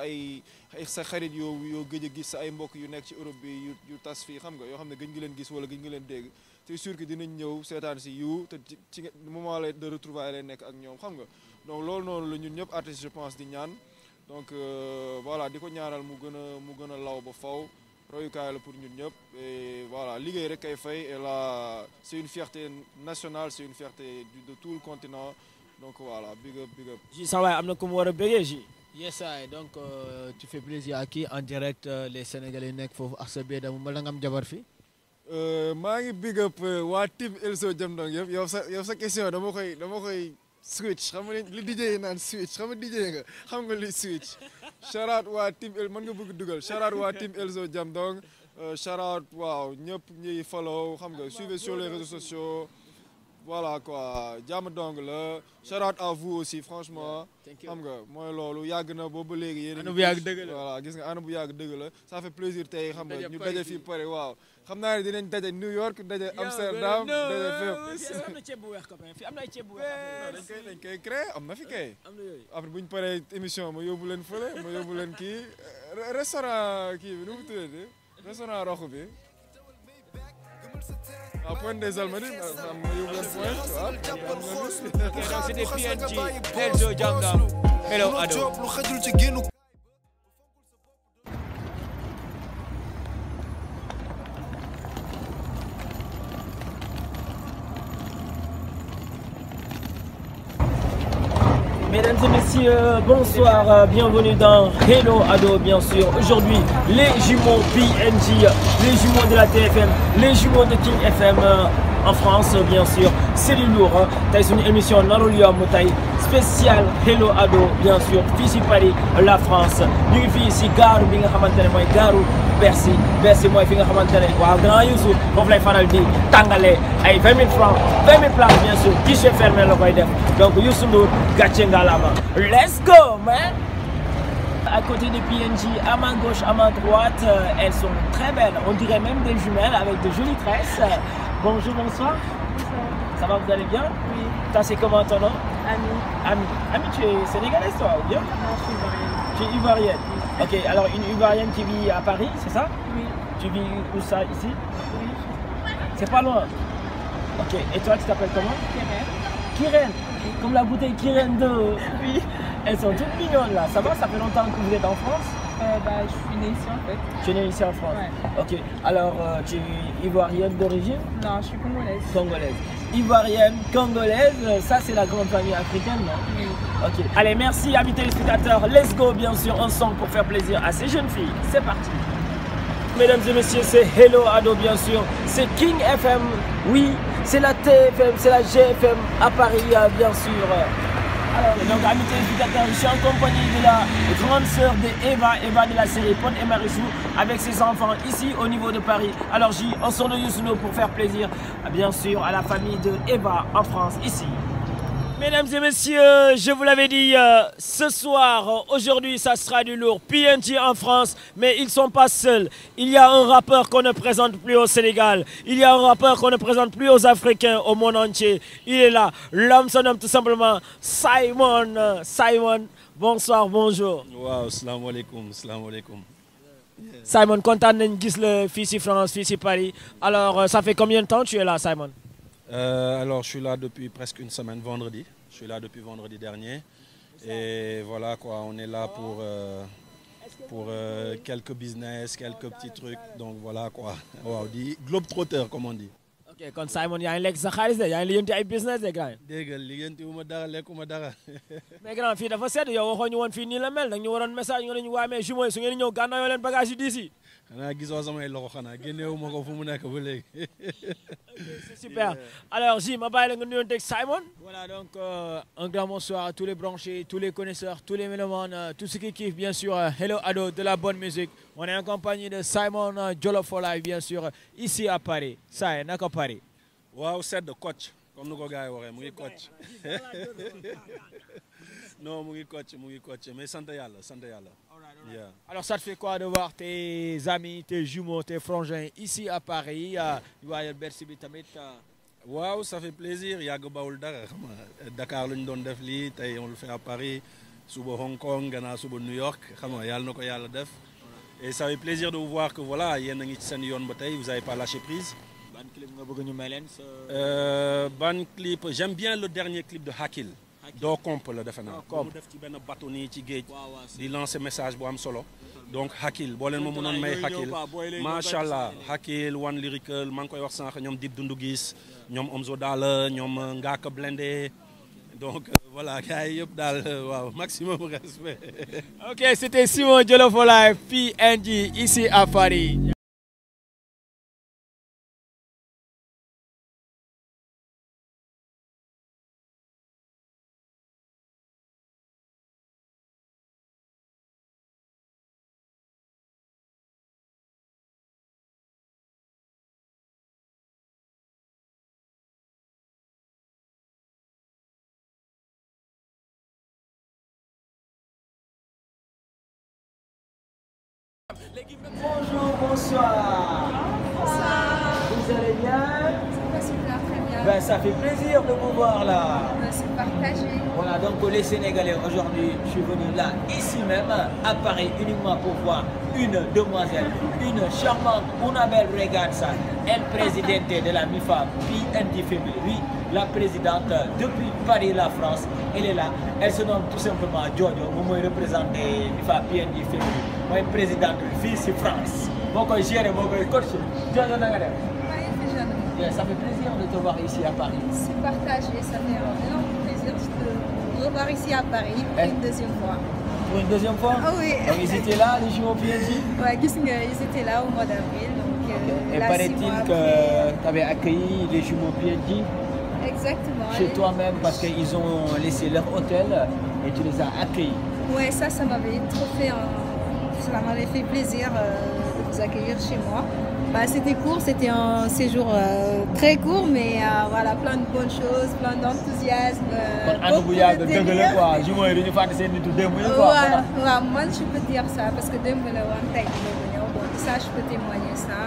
sa xarit yoo gëj a gis sa ay mbokk yu nekk ci Europe bi yu tas fii xam nga yoo xam ne gëj nga leen gis wala gëj nga leen dégg tu es sûr que dinañ ñëw seetaan si te ci moment de retrouvailles lay nekk ak ñoom xam nga. Donc loolu noonu la ñun ñëpp artistes je pense di ñaan donc voilà di ko ñaanal mu gën a law ba faw royukaay la pour ñun ñëpp et voilà liggéey rek kay fay et là c'est une fierté nationale, c'est une fierté de tout le continent donc voilà big up. Ji sa waay am na ku mu war a bëggee Ji. Yes I donc tu fais plaisir à qui en direct les Sénégalais nekk foofu ak sa biir damu ma la nga am jabar fii. maa ngi big up waa team Elzo Jamdong yëpp yow sa question dama koy switch xam nga li DJ yi naan switch xam nga DJ nga xam nga li switch shout out waa team mën nga bëgg dugal shout out waa team Elzo Jamdong shout out waaw ñëpp ñuy follow xam nga suivez sur les réseaux sociaux voilà quoi jàmm dong la shout out à vous aussi franchement xam nga mooy loolu yàgg na boobu ba léegi yéen bu yàgg dëgg la voilà gis nga ana bu yàgg dëgg la ça fait plaisir tey xam nga ñu daje fii pare waaw xam naa ne dinañ daje New York daje Amsterdam daje fépp. am na ceeb bu weex copain fii am na ay ceeb bu weex. dañ koy créé am na fi kay. après bu ñu paree émission ma yóbbu leen fële ma yóbbu leen kii restaurant kii bi nu mu tuddati restaurant rox bi. à Pointe des Almadies ma yóbbu leen Pointe waaw. donc c'est des PNG Elzo Jamdong Hello Ado. Mesdames et messieurs, bonsoir, bienvenue dans Hello Ado bien sûr. Aujourd'hui, les jumeaux PNG, les jumeaux de la TFM, les jumeaux de King FM en France bien sûr. C'est du lourd, c'est une émission Narolia Moutaï spéciale Hello Ado bien sûr. Ici Paris, la France. Nous sommes ici, gare bi nga xamantene moy garu Bercy mooy fi nga xamantene waaw grand Youssou foofu lay faral di tàngale ay 20 000 francs 20 000 places bien sûr guichet fermé la koy def donc Youssou Ndour gàcce ngalama. Let's go man. À côté des PNG, à ma gauche, à ma droite, elles sont très belles. On dirait même des jumelles avec de jolies tresses. Bonjour, bonsoir. Bonsoir. Ça va, vous allez bien? Oui. Toi, c'est comment ton nom? Ami. Ami, tu es sénégalaise toi ou bien? Non, je suis ivoirienne. Tu es ivoirienne? Oui. Ok, alors une ivoirienne qui vit à Paris, c'est ça? Oui. Tu vis où ça, ici? Oui. C'est pas loin? Ok, et toi, tu t'appelles comment? Kiren. Comme la bouteille Kiren d'eau. Oui. Elles sont toutes mignonnes là. Ça va? Ça fait longtemps que vous êtes en France? Je suis née ici en fait. Tu es née ici en France? Ouais. Ok. Alors, tu es ivoirienne d'origine? Non, je suis congolaise. Congolaise. Ivoirienne, congolaise, ça c'est la grande famille africaine, non? Oui. Ok. Allez, merci amis téléspectateurs. Let's go bien sûr ensemble pour faire plaisir à ces jeunes filles. C'est parti. Mesdames et messieurs, c'est Hello Ado bien sûr. C'est King FM. Oui, c'est la TFM, c'est la GFM à Paris bien sûr. Alors, donc, amis téléspectateurs, je suis en compagnie de la grande sœur d'Eva de la série Pod et Marichou, avec ses enfants ici au niveau de Paris. Alors, on sort de Youssou Ndour pour faire plaisir, bien sûr, à la famille de Eva en France, ici. Mesdames et messieurs, je vous l'avais dit, ce soir, aujourd'hui, ça sera du lourd. PNG en France, mais ils ne sont pas seuls. Il y a un rappeur qu'on ne présente plus au Sénégal. Il y a un rappeur qu'on ne présente plus aux Africains, au monde entier. Il est là. L'homme se nomme tout simplement Simon. Simon, bonsoir, bonjour. Wow, salam alaikum, salam alaikum. Simon, content de gis le fils de France, fils de Paris. Alors, ça fait combien de temps que tu es là, Simon? Alors, je suis là depuis presque une semaine, vendredi. Je suis là depuis vendredi dernier. Et voilà, quoi, on est là pour quelques business, quelques petits trucs. Donc voilà, quoi. Wow, dit globetrotter, comme on dit. Ok, ok kon Simon yaa ngi lekk sa xaalis de yaa ngi lijjanti ay business de grand. dégg nga lijjanti wu ma dara lekkuma dara. mais grand fii dafa sedd yow waxoo ñu woon fii nii la mel nag ñu waroon message nga ne ñu waa mais jumeaux yi su ngeen ñëw gànnaayoo leen bagage yu diis yi. xanaa gisoo samay loxo xanaa génneewu ma ko fu mu nekk ba léegi. c'est super alors J ma bàyyi la nga nuyoon teg Simon. Voilà donc un grand bonsoir à tous les branchés, tous les connaisseurs, tous les mélomanes, tous ceux qui kiffent bien sûr Hello Ado de la bonne musique. On est en compagnie de Simon Jollof for Life bien sûr ici à Paris. Ça est naka Paris. waaw sedd coach comme ni ko gars yi waxee mu ngi coach. non mu ngi coach mais sant yàlla sant yàlla. Yeah. Alors ça te fait quoi de voir tes amis, tes jumeaux, tes frangins ici à Paris waaye Bercy bi tamit. waaw ça fait plaisir yàgg bawul dara xam nga Dakar lu ñu doon def lii tey on le fait à Paris suba Hong Kong gannaaw suba New York xam nga yàlla na ko yàlla def et ça fait plaisir de vous voir que voilà yéen a ngi ci seen yoon ba tey vous avez pas lâché prise. ban clip nga bëgg ñu may leen ban clip j'aime bien le dernier clip de Hakil. doo comp la defe naa mu def ci benn bateau nii ci géej di lancer message bu am solo donc Hakil boo leen ma mënoon may Hakil macha allah Hakil One Lyrical maa ngi koy wax sànq ñoom Dip Doundou Guiss ñoom Omzo Dollar ñoom Ngaaka Blindé donc voilà gars yi yëpp daal waaw maximum respect. ok c'était Simon Jollof for Life PNJ ici à Paris. Bonjour, bonsoir. Vous allez bien? Ça va super, très bien. Ben, ça fait plaisir de vous voir là. C'est partagé. Voilà, donc les Sénégalais, aujourd'hui, je suis venu là, ici même, à Paris, uniquement pour voir une demoiselle, une charmante, una belle, regarde ça, elle présidente de la MIFA PNJ Family. Oui, la présidente depuis Paris, la France, elle est là. Elle se nomme tout simplement Jojo, vous me représentez MIFA PNJ Family. Moi, présidente ici France. Moi, je gère, moi, je coach. Jojo, Nagare. Ça fait plaisir de te voir ici à Paris. C'est partagé, ça fait un énorme plaisir de te revoir ici à Paris pour une deuxième fois. Pour une deuxième fois? Ah oui. Donc ils étaient là, les jumeaux PNJ? Ouais, ils étaient là au mois d'avril. Et paraît-il que tu avais accueilli les jumeaux PNJ? Exactement. Chez toi-même parce qu'ils ont laissé leur hôtel et tu les as accueillis. Ouais, ça m'avait trop fait ça m'avait fait plaisir de vous accueillir chez moi. Bah, c'était court, c'était un séjour très court, mais voilà, plein de bonnes choses, plein d'enthousiasme. Voilà, moi je peux dire ça parce que bon, ça je peux témoigner ça.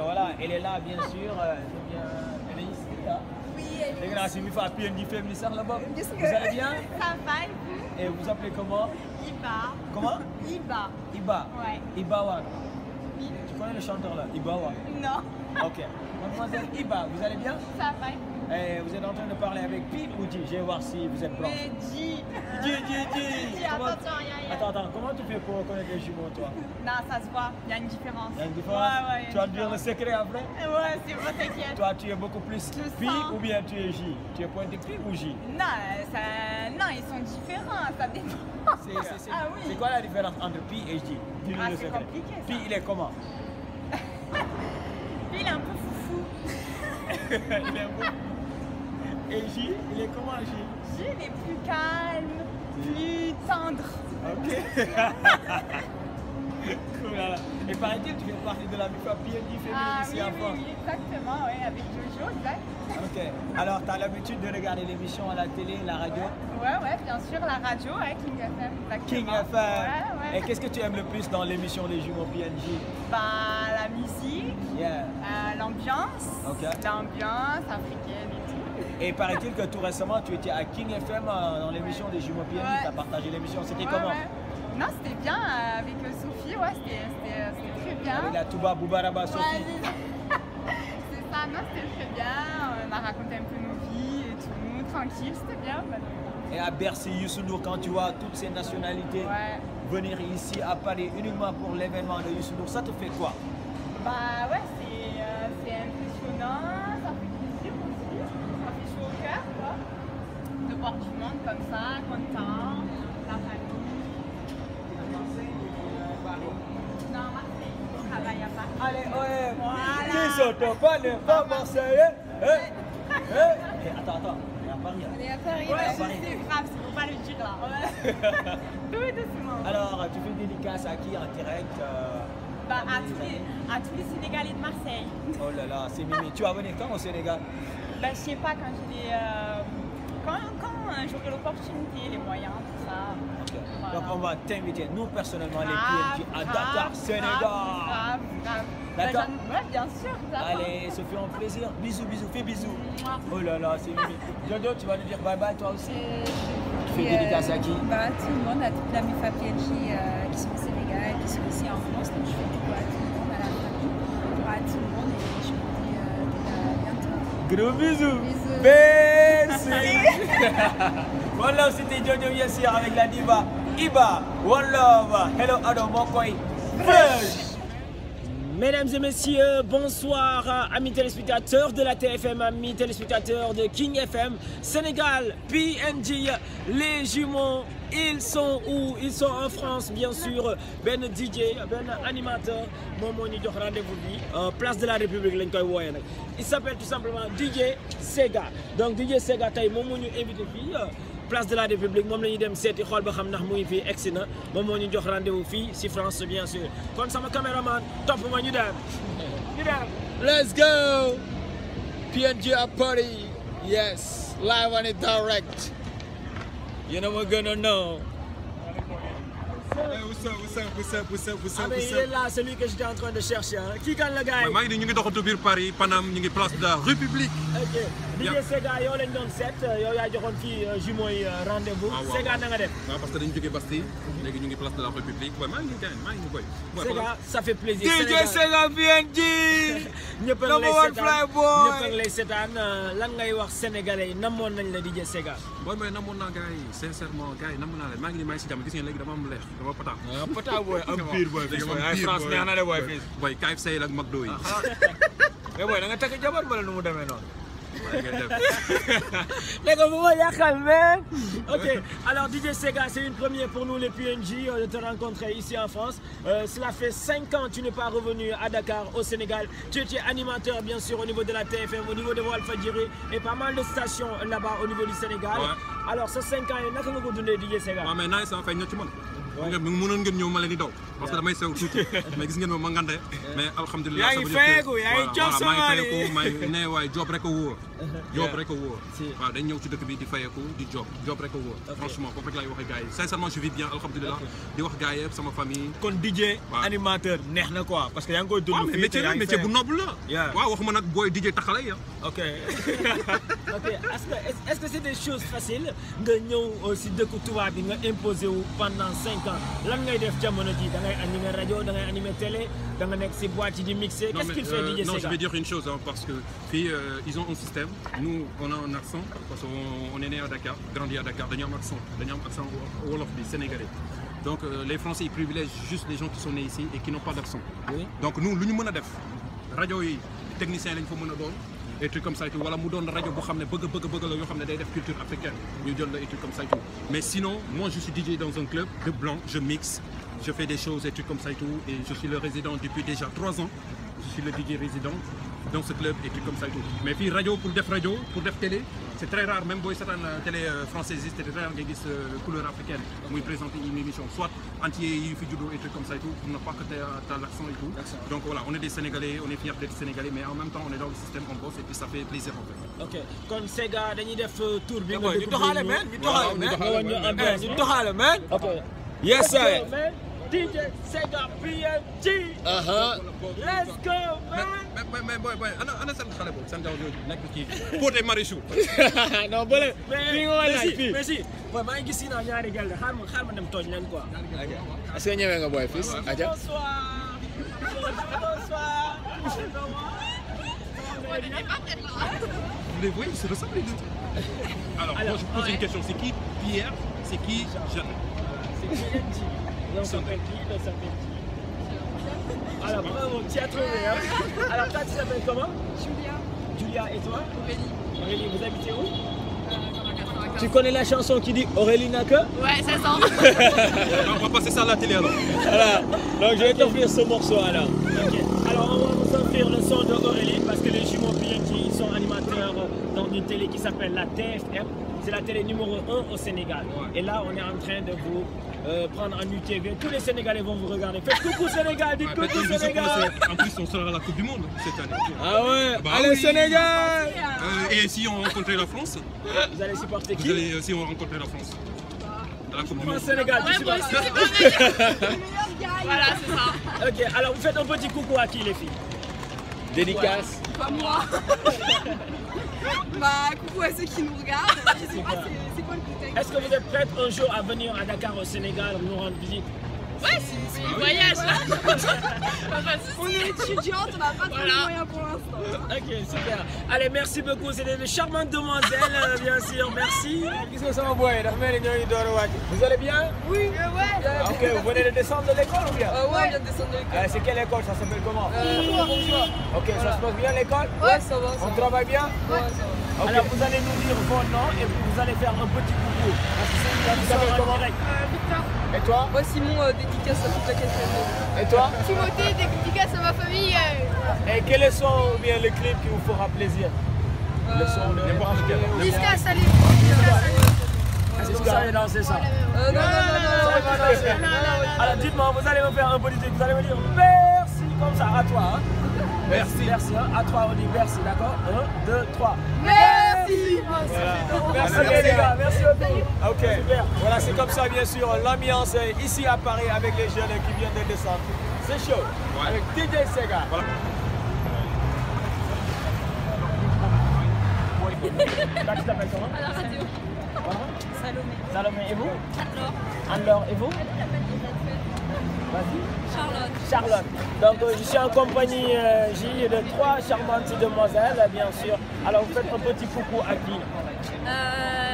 Voilà, elle est là bien sûr, elle est ici là. Oui, elle est ici. Vous allez bien? Ça va et vous? Et vous appelez comment? Iba. Comment? Iba. Iba? Ouais. Iba One. Tu connais le chanteur là? Iba One? Non. Ok. Mademoiselle Iba, vous allez bien? Ça va. Vous êtes en train de parler avec Pi ou J? Je vais voir si vous êtes blanc. Mais J. Attends, comment tu fais pour reconnaître les jumeaux toi? Non, ça se voit, il y a une différence. Il y a une différence? Ouais, tu vas me dire le secret après? Ouais, c'est bon, t'inquiète. Toi, tu es beaucoup plus Pi ou bien tu es J? Tu es pointé Pi ou J? Non, ils sont différents, ça dépend. C'est quoi la différence entre Pi et J? Dis-nous le secret. Compliqué, ça. Pi, il est comment? Pi, il est un peu foufou. Il est un peu... Et J, il est comment J? J, il est plus calme, plus tendre. Ok. Cool, voilà. Et paraît-il, tu fais partie de la MIFA PNJ Family ici en France? Oui, exactement, ouais, avec Jojo, exact. Ok. Alors, tu as l'habitude de regarder l'émission à la télé, la radio? Ouais, bien sûr, la radio, King FM. Exactement. King FM. Ouais. Et qu'est-ce que tu aimes le plus dans l'émission des jumeaux PNJ? Bah, la musique, l'ambiance, l'ambiance africaine et tout. Et paraît-il que tout récemment, tu étais à King FM dans l'émission des jumeaux PNJ, tu as partagé l'émission, c'était comment? Non, c'était bien avec Sophie, c'était très bien. Avec la Touba Boubaraba Sophie. C'est ça, non, c'était très bien. On a raconté un peu nos vies et tout, tranquille, c'était bien. Et à Bercy, Youssou N'Dour, quand tu vois toutes ces nationalités venir ici à Paris uniquement pour l'événement de Youssou N'Dour, ça te fait quoi? Bah ouais, c'est impressionnant, ça fait du monde comme ça, content, la famille. Non, Marseille, on travaille à Paris. Allez, ouais. Voilà. Qui sont pas Marseillais? Attends. À Paris. On est à Paris. Ouais, C'est grave, faut pas le dire là. Tout doucement. Alors, tu fais une dédicace à qui en direct à tous les Sénégalais de Marseille. Oh là là, c'est mimi. Tu vas venir quand au Sénégal? Je sais pas, quand j'aurai l'opportunité, les moyens, tout ça. Okay. Voilà. Donc on va t'inviter, nous personnellement, les PNJ à Dakar, Sénégal. Grave. D'accord? Ouais, bien sûr. Allez, Sophie, un plaisir. Bisous, fais bisous. Oh là là, c'est mimi. Jojo, tu vas nous dire bye bye toi aussi? Tu fais dédicace à qui? Tout le monde, à toute la MIFA PNJ qui sont au Sénégal, qui sont ici en France. Donc je fais du coup à tout le monde, à la famille, à tout le monde et je vous dis à bientôt. Gros bisous. Merci. One Love, c'était Jojo bien sûr avec la diva Iba. One Love. Hello, Ado Mokoy. Fresh. Mesdames et messieurs, bonsoir amis téléspectateurs de la TFM, amis téléspectateurs de King FM, Sénégal, PNJ, les jumeaux, ils sont où? Ils sont en France bien sûr. Ben DJ, ben animateur, moom moo ñu jox rendez-vous bi place de la République lañ koy wooyee nag. Il s'appelle tout simplement DJ Sega. Donc DJ Sega tey moom moo ñu invité fii place de la République, moom la ñuy dem seeti xool ba xam ndax mu ngi fii egsi na moom moo ñu jox rendez-vous fii si France bien sûr. Kon sama caméraman topp ma ñu dem. Let's go. PNJ at party. Yes, live and direct. You know we're gonna know. Hey, what's up? Mais il est là, celui que j'étais en train de chercher. Qui gagne le gars? maa ngi nii ñu ngi doxantu biir Paris Paname ñu ngi place de la République. Ok. DJ Sega yow lañ doon seet yow yaa joxoon fii jumeaux yi rendez-vous. Sega na nga def? waaw parce que dañu jógee Bastille léegi ñu ngi place de la République waaye maa ngi koy. Sega, ça fait plaisir. DJ Sega PNJ. ñëpp a ngi lay seetaan lan ngay wax sénégalais yi namoon nañ la DJ Sega. booy mooy namoon naa gars yi sincèrement gars yi namoon naa leen maa ngi nii maa ngi si jàmm gis ngeen léegi dama am leex dama pata. Pata booy am pire booy fii ay France neex na de booy fii. booy KFC ak McDo yi. mais booy da nga takk jabar wala nu mu demee noonu. Ok, alors DJ Sega, c'est une première pour nous les PNJ de te rencontrer ici en France. Cela fait 5 ans que tu n'es pas revenu à Dakar, au Sénégal. Tu étais animateur bien sûr au niveau de la TFM, au niveau de Walfadjri et pas mal de stations là-bas au niveau du Sénégal. Ouais. Alors, ce 5 ans, naka nga ko dundee DJ Sega? mais nice sama fay ñoo ci mën. mënoon ngeen ñëw ma leen di daw parce que damay sew tuuti mais gis ngeen ma ngande mais alhamdulilah yaa ngi fayeeku maa ngi fayeku maa ngi ne waaye job rek a wóor job rek a wóor waaw dañ ñëw ci dëkk bi di fayeku di job rek a wóor franchement foofu rek laay waxee gars yi sincèrement je vis bien alhamdulilah di wax gars yi yëpp sama famille kon DJ animateur neex na quoi parce que yaa ngi koy dund fii métier bu noble la waaw waxuma nag booy DJ taxalay ya ok est-ce que c'est des choses faciles nga ñëw si dëkku tubaab bi nga imposé wu pendant 5 ans lan ngay def jamono ji da ngay animer radio da ngay animer télé da nga nekk si boîte yi di mixer qu'est-ce qu'il fait DJ Sega? Non, je vais dire une chose parce que ils ont un système nous on a un accent parce qu'on est né à Dakar grandi à Dakar dañu am accent wolof bi sénégalais donc les Français ils privilègent juste les gens qui sont nés ici et qui n'ont pas d'accent donc nous lu ñu mën a def rajo yi technicien lañ fa mën a doon et trucs comme ça et tout wala mu doon rajo boo xam ne bëgg la yoo xam ne day def culture africaine ñu jël la et trucs comme ça et tout mais sinon moi je suis DJ dans un club de blanc je mixe je fais des choses et trucs comme ça et tout et je suis le résident depuis déjà 3 ans je suis le DJ résident dans ce club et trucs comme ça et tout mais fii rajo pour def télé c'est très rare même booy seetaan télé française c'est très rare nga gis couleur africaine muy présenter une émission soit entier yi fi juddoo et trucs comme ça et tout on n'a pas que t'as l'accent et tout donc voilà on est des Sénégalais on est fiers d'être Sénégalais mais en même temps on est dans le système on bosse et puis ça fait plaisir en fait. Ok kon Sega dañuy def tour bi ñu doxale man ok yes sir DJ Sega PNJ. Let's go man. mais boy ana seen xale boobu seen jaw jooju nekk ci Poté Marichou. non bële mais si boy maa ngi gis naa ñaari gel xaar ma dem tooñ leen quoi. est-ce que ñëwee nga boy fils aja bonsoir. Vous les voyez, ils se ressemblent les deux. Alors moi je pose une question, c'est qui Pierre, c'est qui Jeanne? C'est PNJ. Non, ça s'appelle qui? Alors, bravo, tu as trouvé. Hein? Alors, toi, tu t'appelles comment? Julia. Julia, et toi? Aurélie. Aurélie, vous habitez où? Dans Tu connais la chanson qui dit Aurélie n'a que? Ouais, c'est ça. On va passer ça à la télé alors. Voilà, donc je vais t'offrir ce morceau alors. Okay. Alors on va vous offrir le son de Aurélie parce que les jumeaux PNJ ils sont animateurs dans une télé qui s'appelle la TFM. C'est la télé numéro 1 au Sénégal. Ouais. Et là on est en train de vous prendre en UTV. Tous les Sénégalais vont vous regarder. Faites coucou Sénégal, dites coucou Sénégal. En plus on sera à la Coupe du Monde cette année. Ah ouais, bah, allez oui. Sénégal. Et si on rencontrait la France? Vous allez supporter qui? Si on rencontrait la France dans la Coupe du Monde. Sénégal, ouais, moi aussi, voilà, c'est ça. Ok, alors vous faites un petit coucou à qui les filles? Dédicace. Pas moi. Bah, coucou à ceux qui nous regardent. Je sais pas, c'est quoi le contexte? Est-ce que vous êtes prête un jour à venir à Dakar au Sénégal nous rendre visite? Ouais, c'est un voyage là. On est étudiante, on n'a pas trop de moyens pour l'instant. Ok, super. Allez, merci beaucoup. C'était de charmantes demoiselles, bien sûr. Merci. Qu'est-ce que ça m'a envoyé? Vous allez bien? Oui, ouais. Ok, vous venez de descendre de l'école ou bien? Ouais, on vient de descendre de l'école. C'est quelle école? Ça s'appelle comment? Ok, ça se passe bien l'école? Ouais, ça va. On travaille bien? Ouais, ça va. Okay. Alors vous allez nous dire vos noms et puis vous allez faire un petit coucou. Vous savez comment? Victor. Et toi? Moi Simon, dédicace à toute la quatrième. Et toi? Timothée, dédicace à ma famille. Et quel est le son ou bien le clip qui vous fera plaisir? Le son de n'importe quel. Niska, salut. Est-ce que vous savez danser ça? Non. Alors dites-moi, vous allez me faire un petit truc, vous allez me dire merci comme ça à toi. Hein? Merci. Merci. Hein? À toi on dit merci, d'accord? 1, 2, 3. Merci. Voilà. Merci les gars, merci beaucoup. Ok, super. Voilà, c'est comme ça bien sûr l'ambiance ici à Paris avec les jeunes qui viennent de descendre. C'est chaud. Ouais. Avec DJ Sega. Voilà. Là, tu t'appelles comment? À la radio. Salomé. Salomé, et vous? Alors. Alors, et vous? Vas-y. Charlotte. Donc je suis en compagnie de 3 charmantes demoiselles, bien sûr. Alors vous faites un petit coucou à qui?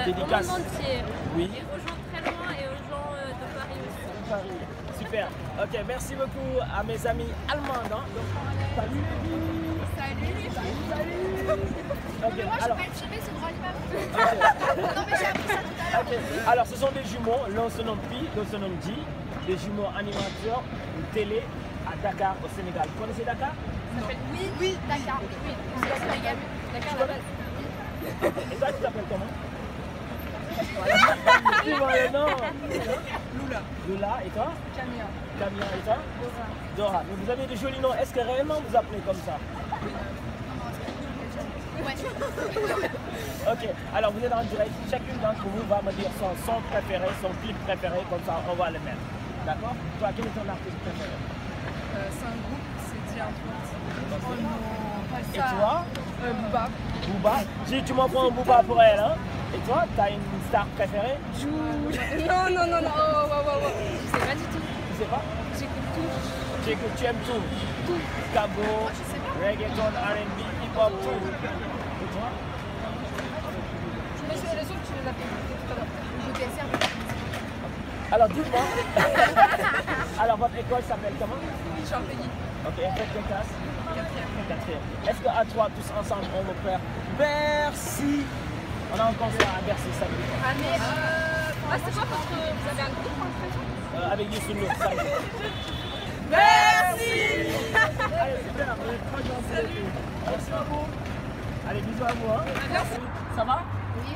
Dédicace. Au monde entier. Oui. Et aux gens très loin et aux gens de Paris aussi. Paris. Super. Ok, merci beaucoup à mes amis allemands. Hein? Salut les filles. Salut. Okay, moi alors... je peux être chevée sur le Non mais j'ai appris ça tout à l'heure. Okay. Alors ce sont des jumeaux, l'un se nomme Pi, l'autre se nomme G, des jumeaux animateurs de télé à Dakar au Sénégal. Vous connaissez Dakar? Ça s'appelle Oui, Dakar. Oui, c'est le Sénégal. Dakar à la base. Et toi tu t'appelles comment? Non. Lula. Et toi? Camilla. Et toi? Dora. Mais vous avez des jolis noms. Est-ce que réellement vous appelez comme ça? Ouais. Ok, alors vous êtes en direct, chacune d'entre vous va me dire son son préféré, son clip préféré, comme ça on va le mettre. D'accord? Toi, quel est ton artiste préféré? C'est un groupe, c'est Diantoine. Et toi? Booba. Si tu m'en prends un Booba pour elle, hein? Et toi, t'as une star préférée? Non. Oh. Je sais pas du tout. Tu sais pas? J'écoute tout. Tu aimes tout? Tout. Cabo, reggaeton, R&B, hip-hop, tout. Et toi? Mais c'est le son que tu les as fait tout à l'heure. Je t'ai Alors dites-moi. Alors votre école s'appelle comment? Champigny. Ok, faites quelle classe? 4e. Est-ce qu'à toi, tous ensemble, on va faire Bercy? On a un concert à Bercy samedi. Ah mais c'est quoi votre... Vous avez un groupe en fait? Avec Youssou Ndour, samedi. Merci. Allez, super, vous êtes trop gentils. Merci beaucoup. Allez, bisous à vous. Hein. Merci. Ça va? Oui.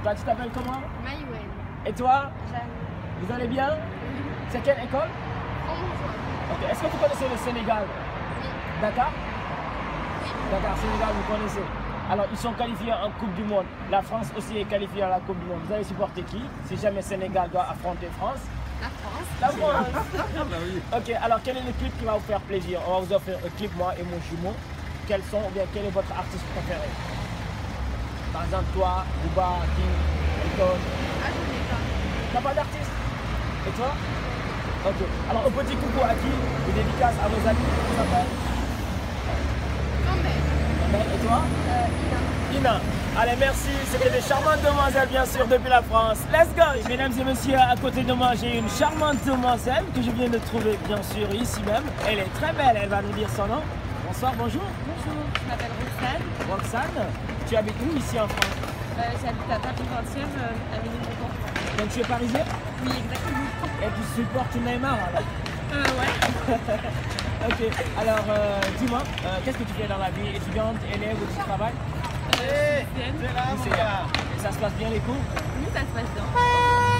Toi, tu t'appelles comment? Maïwen. Et toi? Jeanne. Vous allez bien? Oui. C'est quelle école? Ok, est-ce que vous connaissez le Sénégal? Oui. Dakar? Oui. Dakar, Sénégal, vous connaissez? Alors, ils sont qualifiés en Coupe du Monde. La France aussi est qualifiée à la Coupe du Monde. Vous allez supporter qui? Si jamais Sénégal doit affronter France? La France. La France. Ok, alors quel est le clip qui va vous faire plaisir? On va vous offrir un clip, moi et mon jumeau. Quels sont, ou bien quel est votre artiste préféré? Par exemple, toi, Booba, King, Elton. Ah, je n'ai pas. T'as pas d'artiste? Et toi? Ok, alors un petit coucou à qui? Une dédicace à vos amis, comment ça s'appelle? Et toi? Ina. Allez, merci. C'était des charmantes demoiselles, bien sûr, depuis la France. Let's go! Mesdames et messieurs, à côté de moi, j'ai une charmante demoiselle que je viens de trouver, bien sûr, ici même. Elle est très belle, elle va nous dire son nom. Bonsoir, bonjour. Bonjour, je m'appelle Roxane. Roxane, tu habites où ici en France? J'habite à Paris 20e, à Ménilmontant. Donc tu es parisien? Oui, exactement. Et tu supportes Neymar alors? Ouais. Ok, alors dis-moi, qu'est-ce que tu fais dans la vie? Étudiante, élève ou tu travailles? Lycéenne. Et ça se passe bien les cours? Oui, ça se passe bien.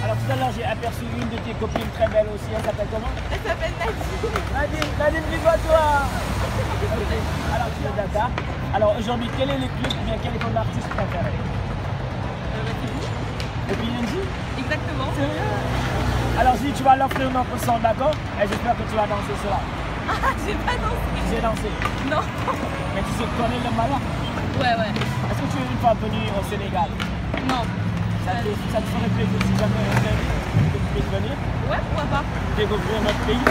Alors tout à l'heure j'ai aperçu une de tes copines très belle aussi, elle s'appelle comment? Elle s'appelle Nadine. Nadine, vive à toi! Okay. Alors tu es de Dakar. Alors aujourd'hui, quel est le clip ou bien quel est ton artiste préféré? Le PNJ? Exactement. Alors si tu vas l'offrir notre son, d'accord? Et j'espère que tu vas danser cela. Ah, j'ai pas dansé. J'ai dansé? Non. Mais tu sais connais le Mala? Ouais. Est-ce que tu es une fois venu au Sénégal? Non. Ça te ferait plaisir si jamais tu puisses venir? Ouais, pourquoi pas. Découvrir notre pays?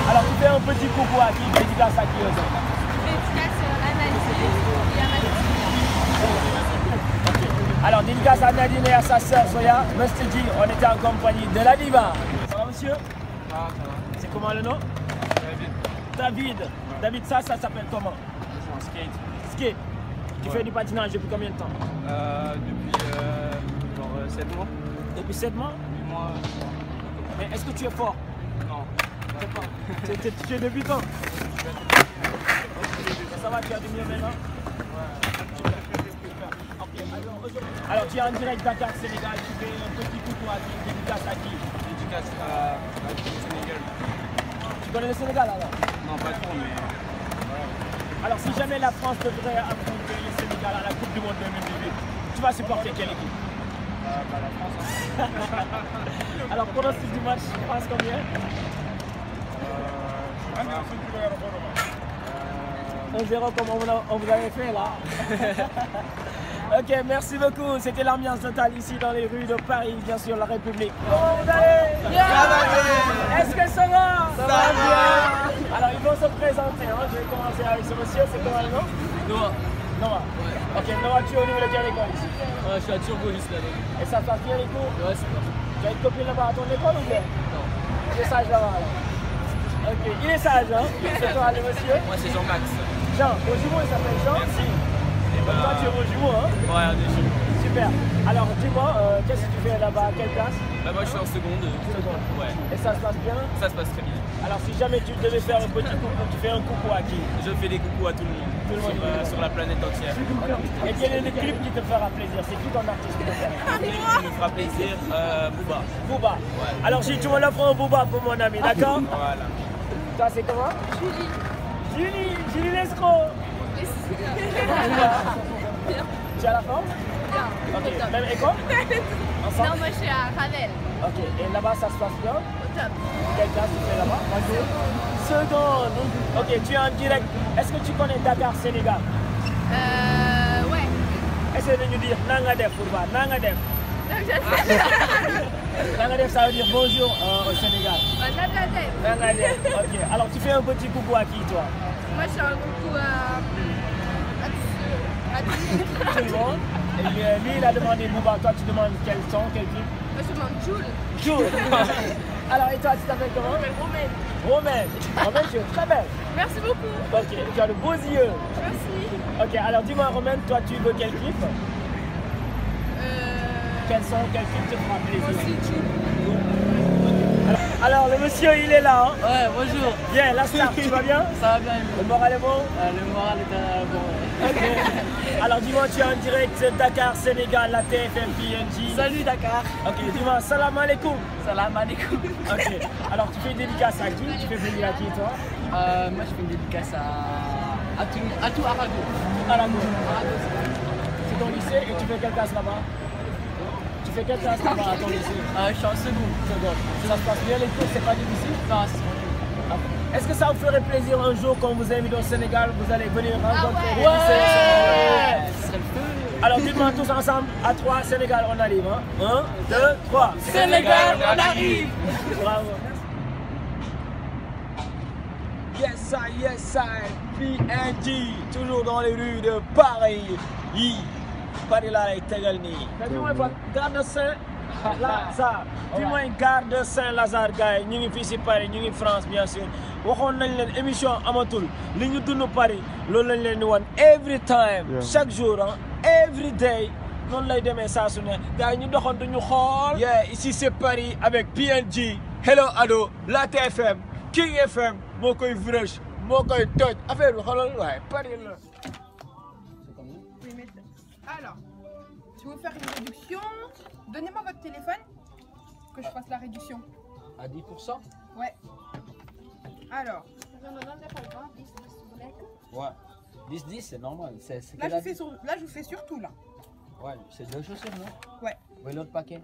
Alors tu fais un petit coucou à qui? Dédicace à qui aujourd'hui? Dédicace à Nadine et à Nadine. Alors dédicace à Nadine et à sa sœur Soya. Mr. G, on était en compagnie de la diva. Ça va monsieur? Ça va. C'est comment le nom? David. David, ça s'appelle comment? Skate. Tu fais du patinage depuis combien de temps? Depuis genre 7 mois. Depuis 7 mois? 8 mois. Mais est-ce que tu es fort? Non. Tu es débutant? Ça va, tu as du mieux maintenant? Alors tu es en direct Dakar Sénégal, tu fais un petit coucou à qui? Dédicace à qui? Dédicace à Sénégal. Tu connais le Sénégal alors? Non, pas trop, mais voilà. Alors si jamais la France devrait affronter le Sénégal à la Coupe du Monde 2018, tu vas supporter quelle équipe? La France. Hein. Alors pronostic du match, France combien? 1-0 comme on vous avait fait là. Ok, merci beaucoup. C'était l'ambiance totale ici dans les rues de Paris, bien sûr, la République. Comment vous allez? Bien. Est-ce que ça va? Ça va bien. Alors, ils vont se présenter. Hein. Je vais commencer avec ce monsieur. C'est comment le nom? Noah. Noah. Ok, Noah, tu es au niveau de quelle école ici? Je suis à Turbo là. Et ça se passe bien les cours? Ouais, c'est bien. Tu as une copine là-bas à ton école ou bien? Non. Il est sage là-bas alors. Ok, il est sage, hein? C'est toi le monsieur? Moi, c'est Jean-Max. Jean, au jumeau, il s'appelle Jean? Merci. Donc toi, tu es au jumeau, hein? Ouais, on est jumeaux. Super. Alors, dis-moi, qu'est-ce que tu fais là-bas? À quelle classe? Moi, je suis en seconde. Seconde. Ouais. Et ça se passe bien? Ça se passe très bien. Alors, si jamais tu devais faire un petit coucou, tu fais un coucou à qui? Je fais des coucous à tout le monde. Tout le monde sur la planète entière. Et quel est le clip qui te fera plaisir? C'est qui ton artiste préféré? Le clip qui me fera plaisir, Booba. Booba. Ouais. Alors, si tu me l'offres un Booba pour mon ami, d'accord? Voilà. Toi, c'est comment? Julie l'escroc. Tu as la forme? Bien. Ok, même école? Ensemble? Non, moi je suis à Ravel. Ok, et là-bas ça se passe bien? Au top. Quelle classe tu fais là-bas? Seconde. Ok, tu es en direct. Est-ce que tu connais Dakar Sénégal? Ouais. Essaye de nous dire Nangadef pour voir. Nangadef. Nangadef, ça veut dire bonjour au Sénégal. Nangadef. Nangadef. Ok, alors tu fais un petit coucou à qui toi? Moi je fais un coucou à tout le monde. Et lui, il a demandé Booba. Toi, tu demandes quel son, quel clip? Moi, je demande Jules. Jules. Alors, et toi, tu t'appelles comment? Je m'appelle Romaine. Romaine. Romaine, tu es très belle. Merci beaucoup. Ok, tu as de beaux yeux. Merci. Ok, alors dis-moi, Romaine, toi, tu veux quel clip? Quel son, quel clip te fera plaisir? Moi aussi, Jules. Alors, le monsieur, il est là. Hein? Ouais, bonjour. Bien, la star, tu vas bien? Ça va bien. Le moral est bon? Le moral est bon. Ok. Alors, dis-moi, tu es en direct Dakar, Sénégal, la TFM PNJ. Salut Dakar. Ok, dis-moi, salam alaikum. Salam alaikum. Ok. Alors, tu fais une dédicace à qui? Tu fais plaisir à qui, toi? Moi, je fais une dédicace à tout Arago. Arago. C'est ton lycée et tu fais quelle classe là-bas? Tu fais quelle classe là-bas à ton lycée? Je suis en seconde. Ça se passe bien les cours, c'est pas difficile? Non, c'est tranquille. Est-ce que ça vous ferait plaisir un jour quand vous invite au Sénégal, vous allez venir rencontrer les lycéens? Ouais, ce serait le feu. Alors dites-moi tous ensemble, à 3, Sénégal, on arrive. Hein? 1, 2, 3. Sénégal, on arrive. Bravo. Yes, I, PNJ, toujours dans les rues de Paris. Paris là lay tegal nii. bi mooy fan gare de Saint-Lazare. bi mooy gare de Saint-Lazare gars yi ñu ngi fii si Paris ñu ngi France bien sûr. waxoon nañ leen émission amatul li ñu dund Paris loolu lañ leen di wan every time chaque jour ah every day noonu lay demee saa su ne gars yi ñu doxantu ñu xool. Yeah, ici c'est Paris avec PNG, Hello Ado, La TFM, King FM moo koy fresh moo koy toj affaire bi xoolal waaye Paris la. Alors, je vais vous faire une réduction. Donnez-moi votre téléphone, que je fasse la réduction. À 10%? Ouais. Alors. Ouais. 10-10, c'est normal. Là, je vous fais surtout là. Ouais, c'est 2 chaussures, non? Ouais. Oui, l'autre paquet?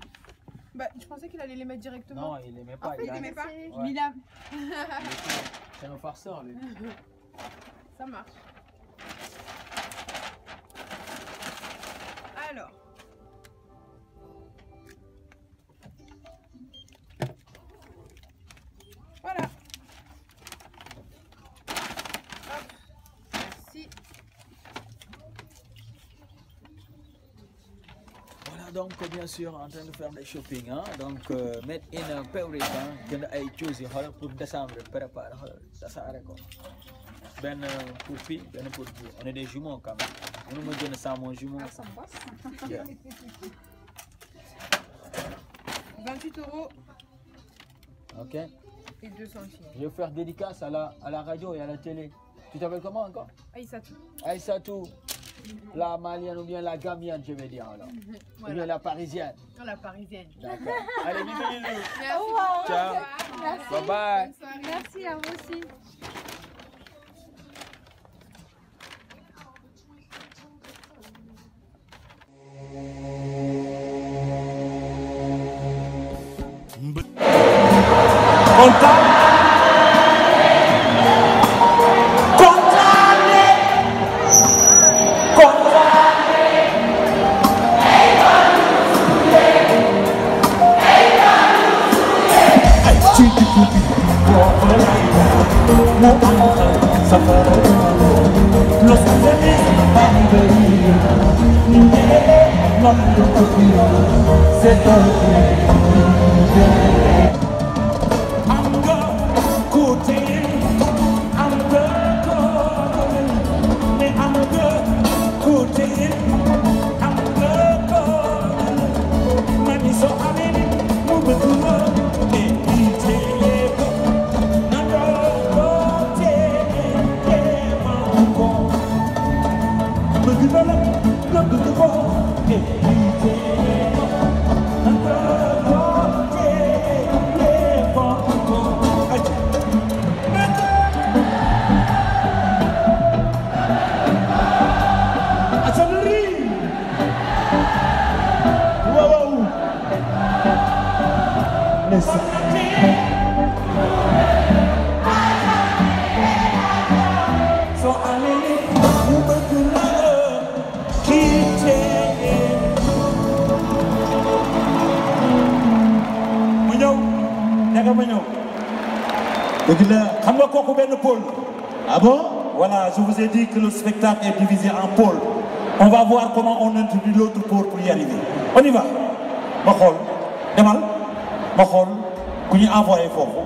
Bah, je pensais qu'il allait les mettre directement. Non, il les met pas. En fait, il les met pas. Ouais. Milan. C'est un farceur, lui. Ça marche. Alors. Voilà. Hop. Merci. Voilà, donc bien sûr en train de faire des shopping, hein? Donc made in Paris, hein? Jënd ay choisi xoolal pour décembre préparer xoolal tasaare ko benn pour fille benn pour vous. On est des jumeaux quand même. Mënu ma jënd sans mon jumeau. Ah, ça me passe. Yeah. 28 €. Ok. Et 2 centimes. Je vais faire dédicace à la radio et à la télé. Tu t'appelles comment encore? Aïssatou. Aïssatou. La malienne ou bien la gambienne, je vais dire alors. Voilà. Ou bien la parisienne. La parisienne. D'accord. Allez, bisous. Merci. Oh, wow. Ciao. Merci. Bye bye. Merci à vous aussi. Ah bon? Voilà, je vous ai dit que le spectacle est divisé en pôles. On va voir comment on introduit l'autre pôle pour y arriver. On y va. Ma xool demal ma xool ku ñu envoyé foofu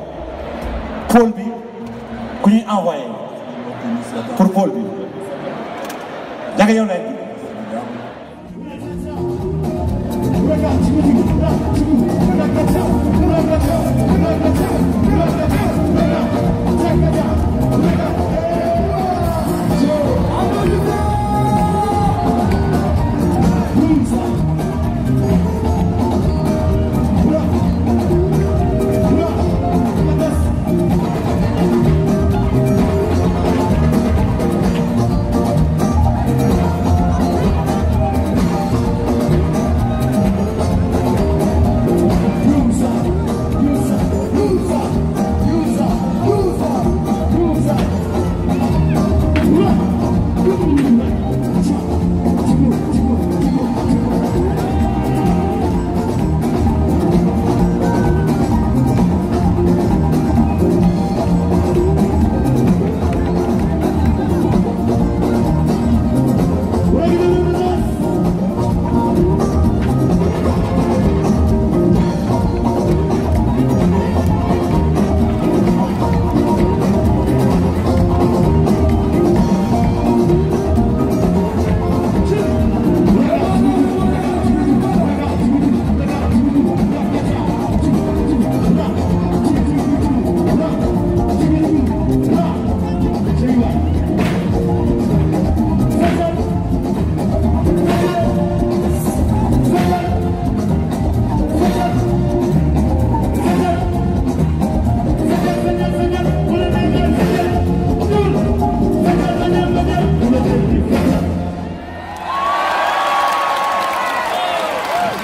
pôle bi ku ñuy envoyé pour pôle bi jaga yow lay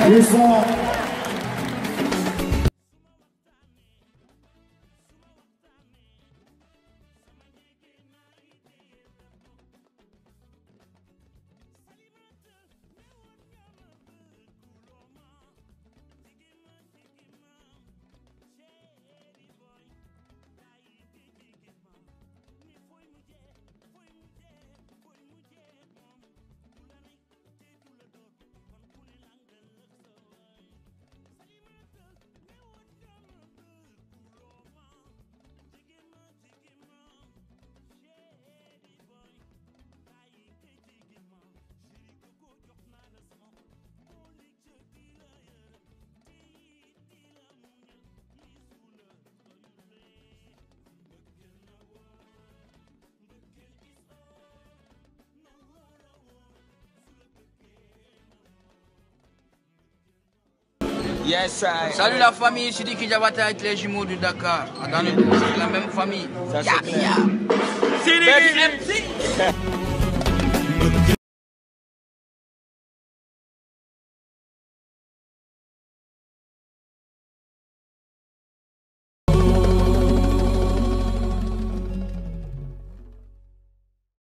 Bonsoir. Yes, I... Salut la famille, c'est Diki Diabaté avec les jumeaux du Dakar. Dans la même famille. Ça, c'est clair. Baby MC.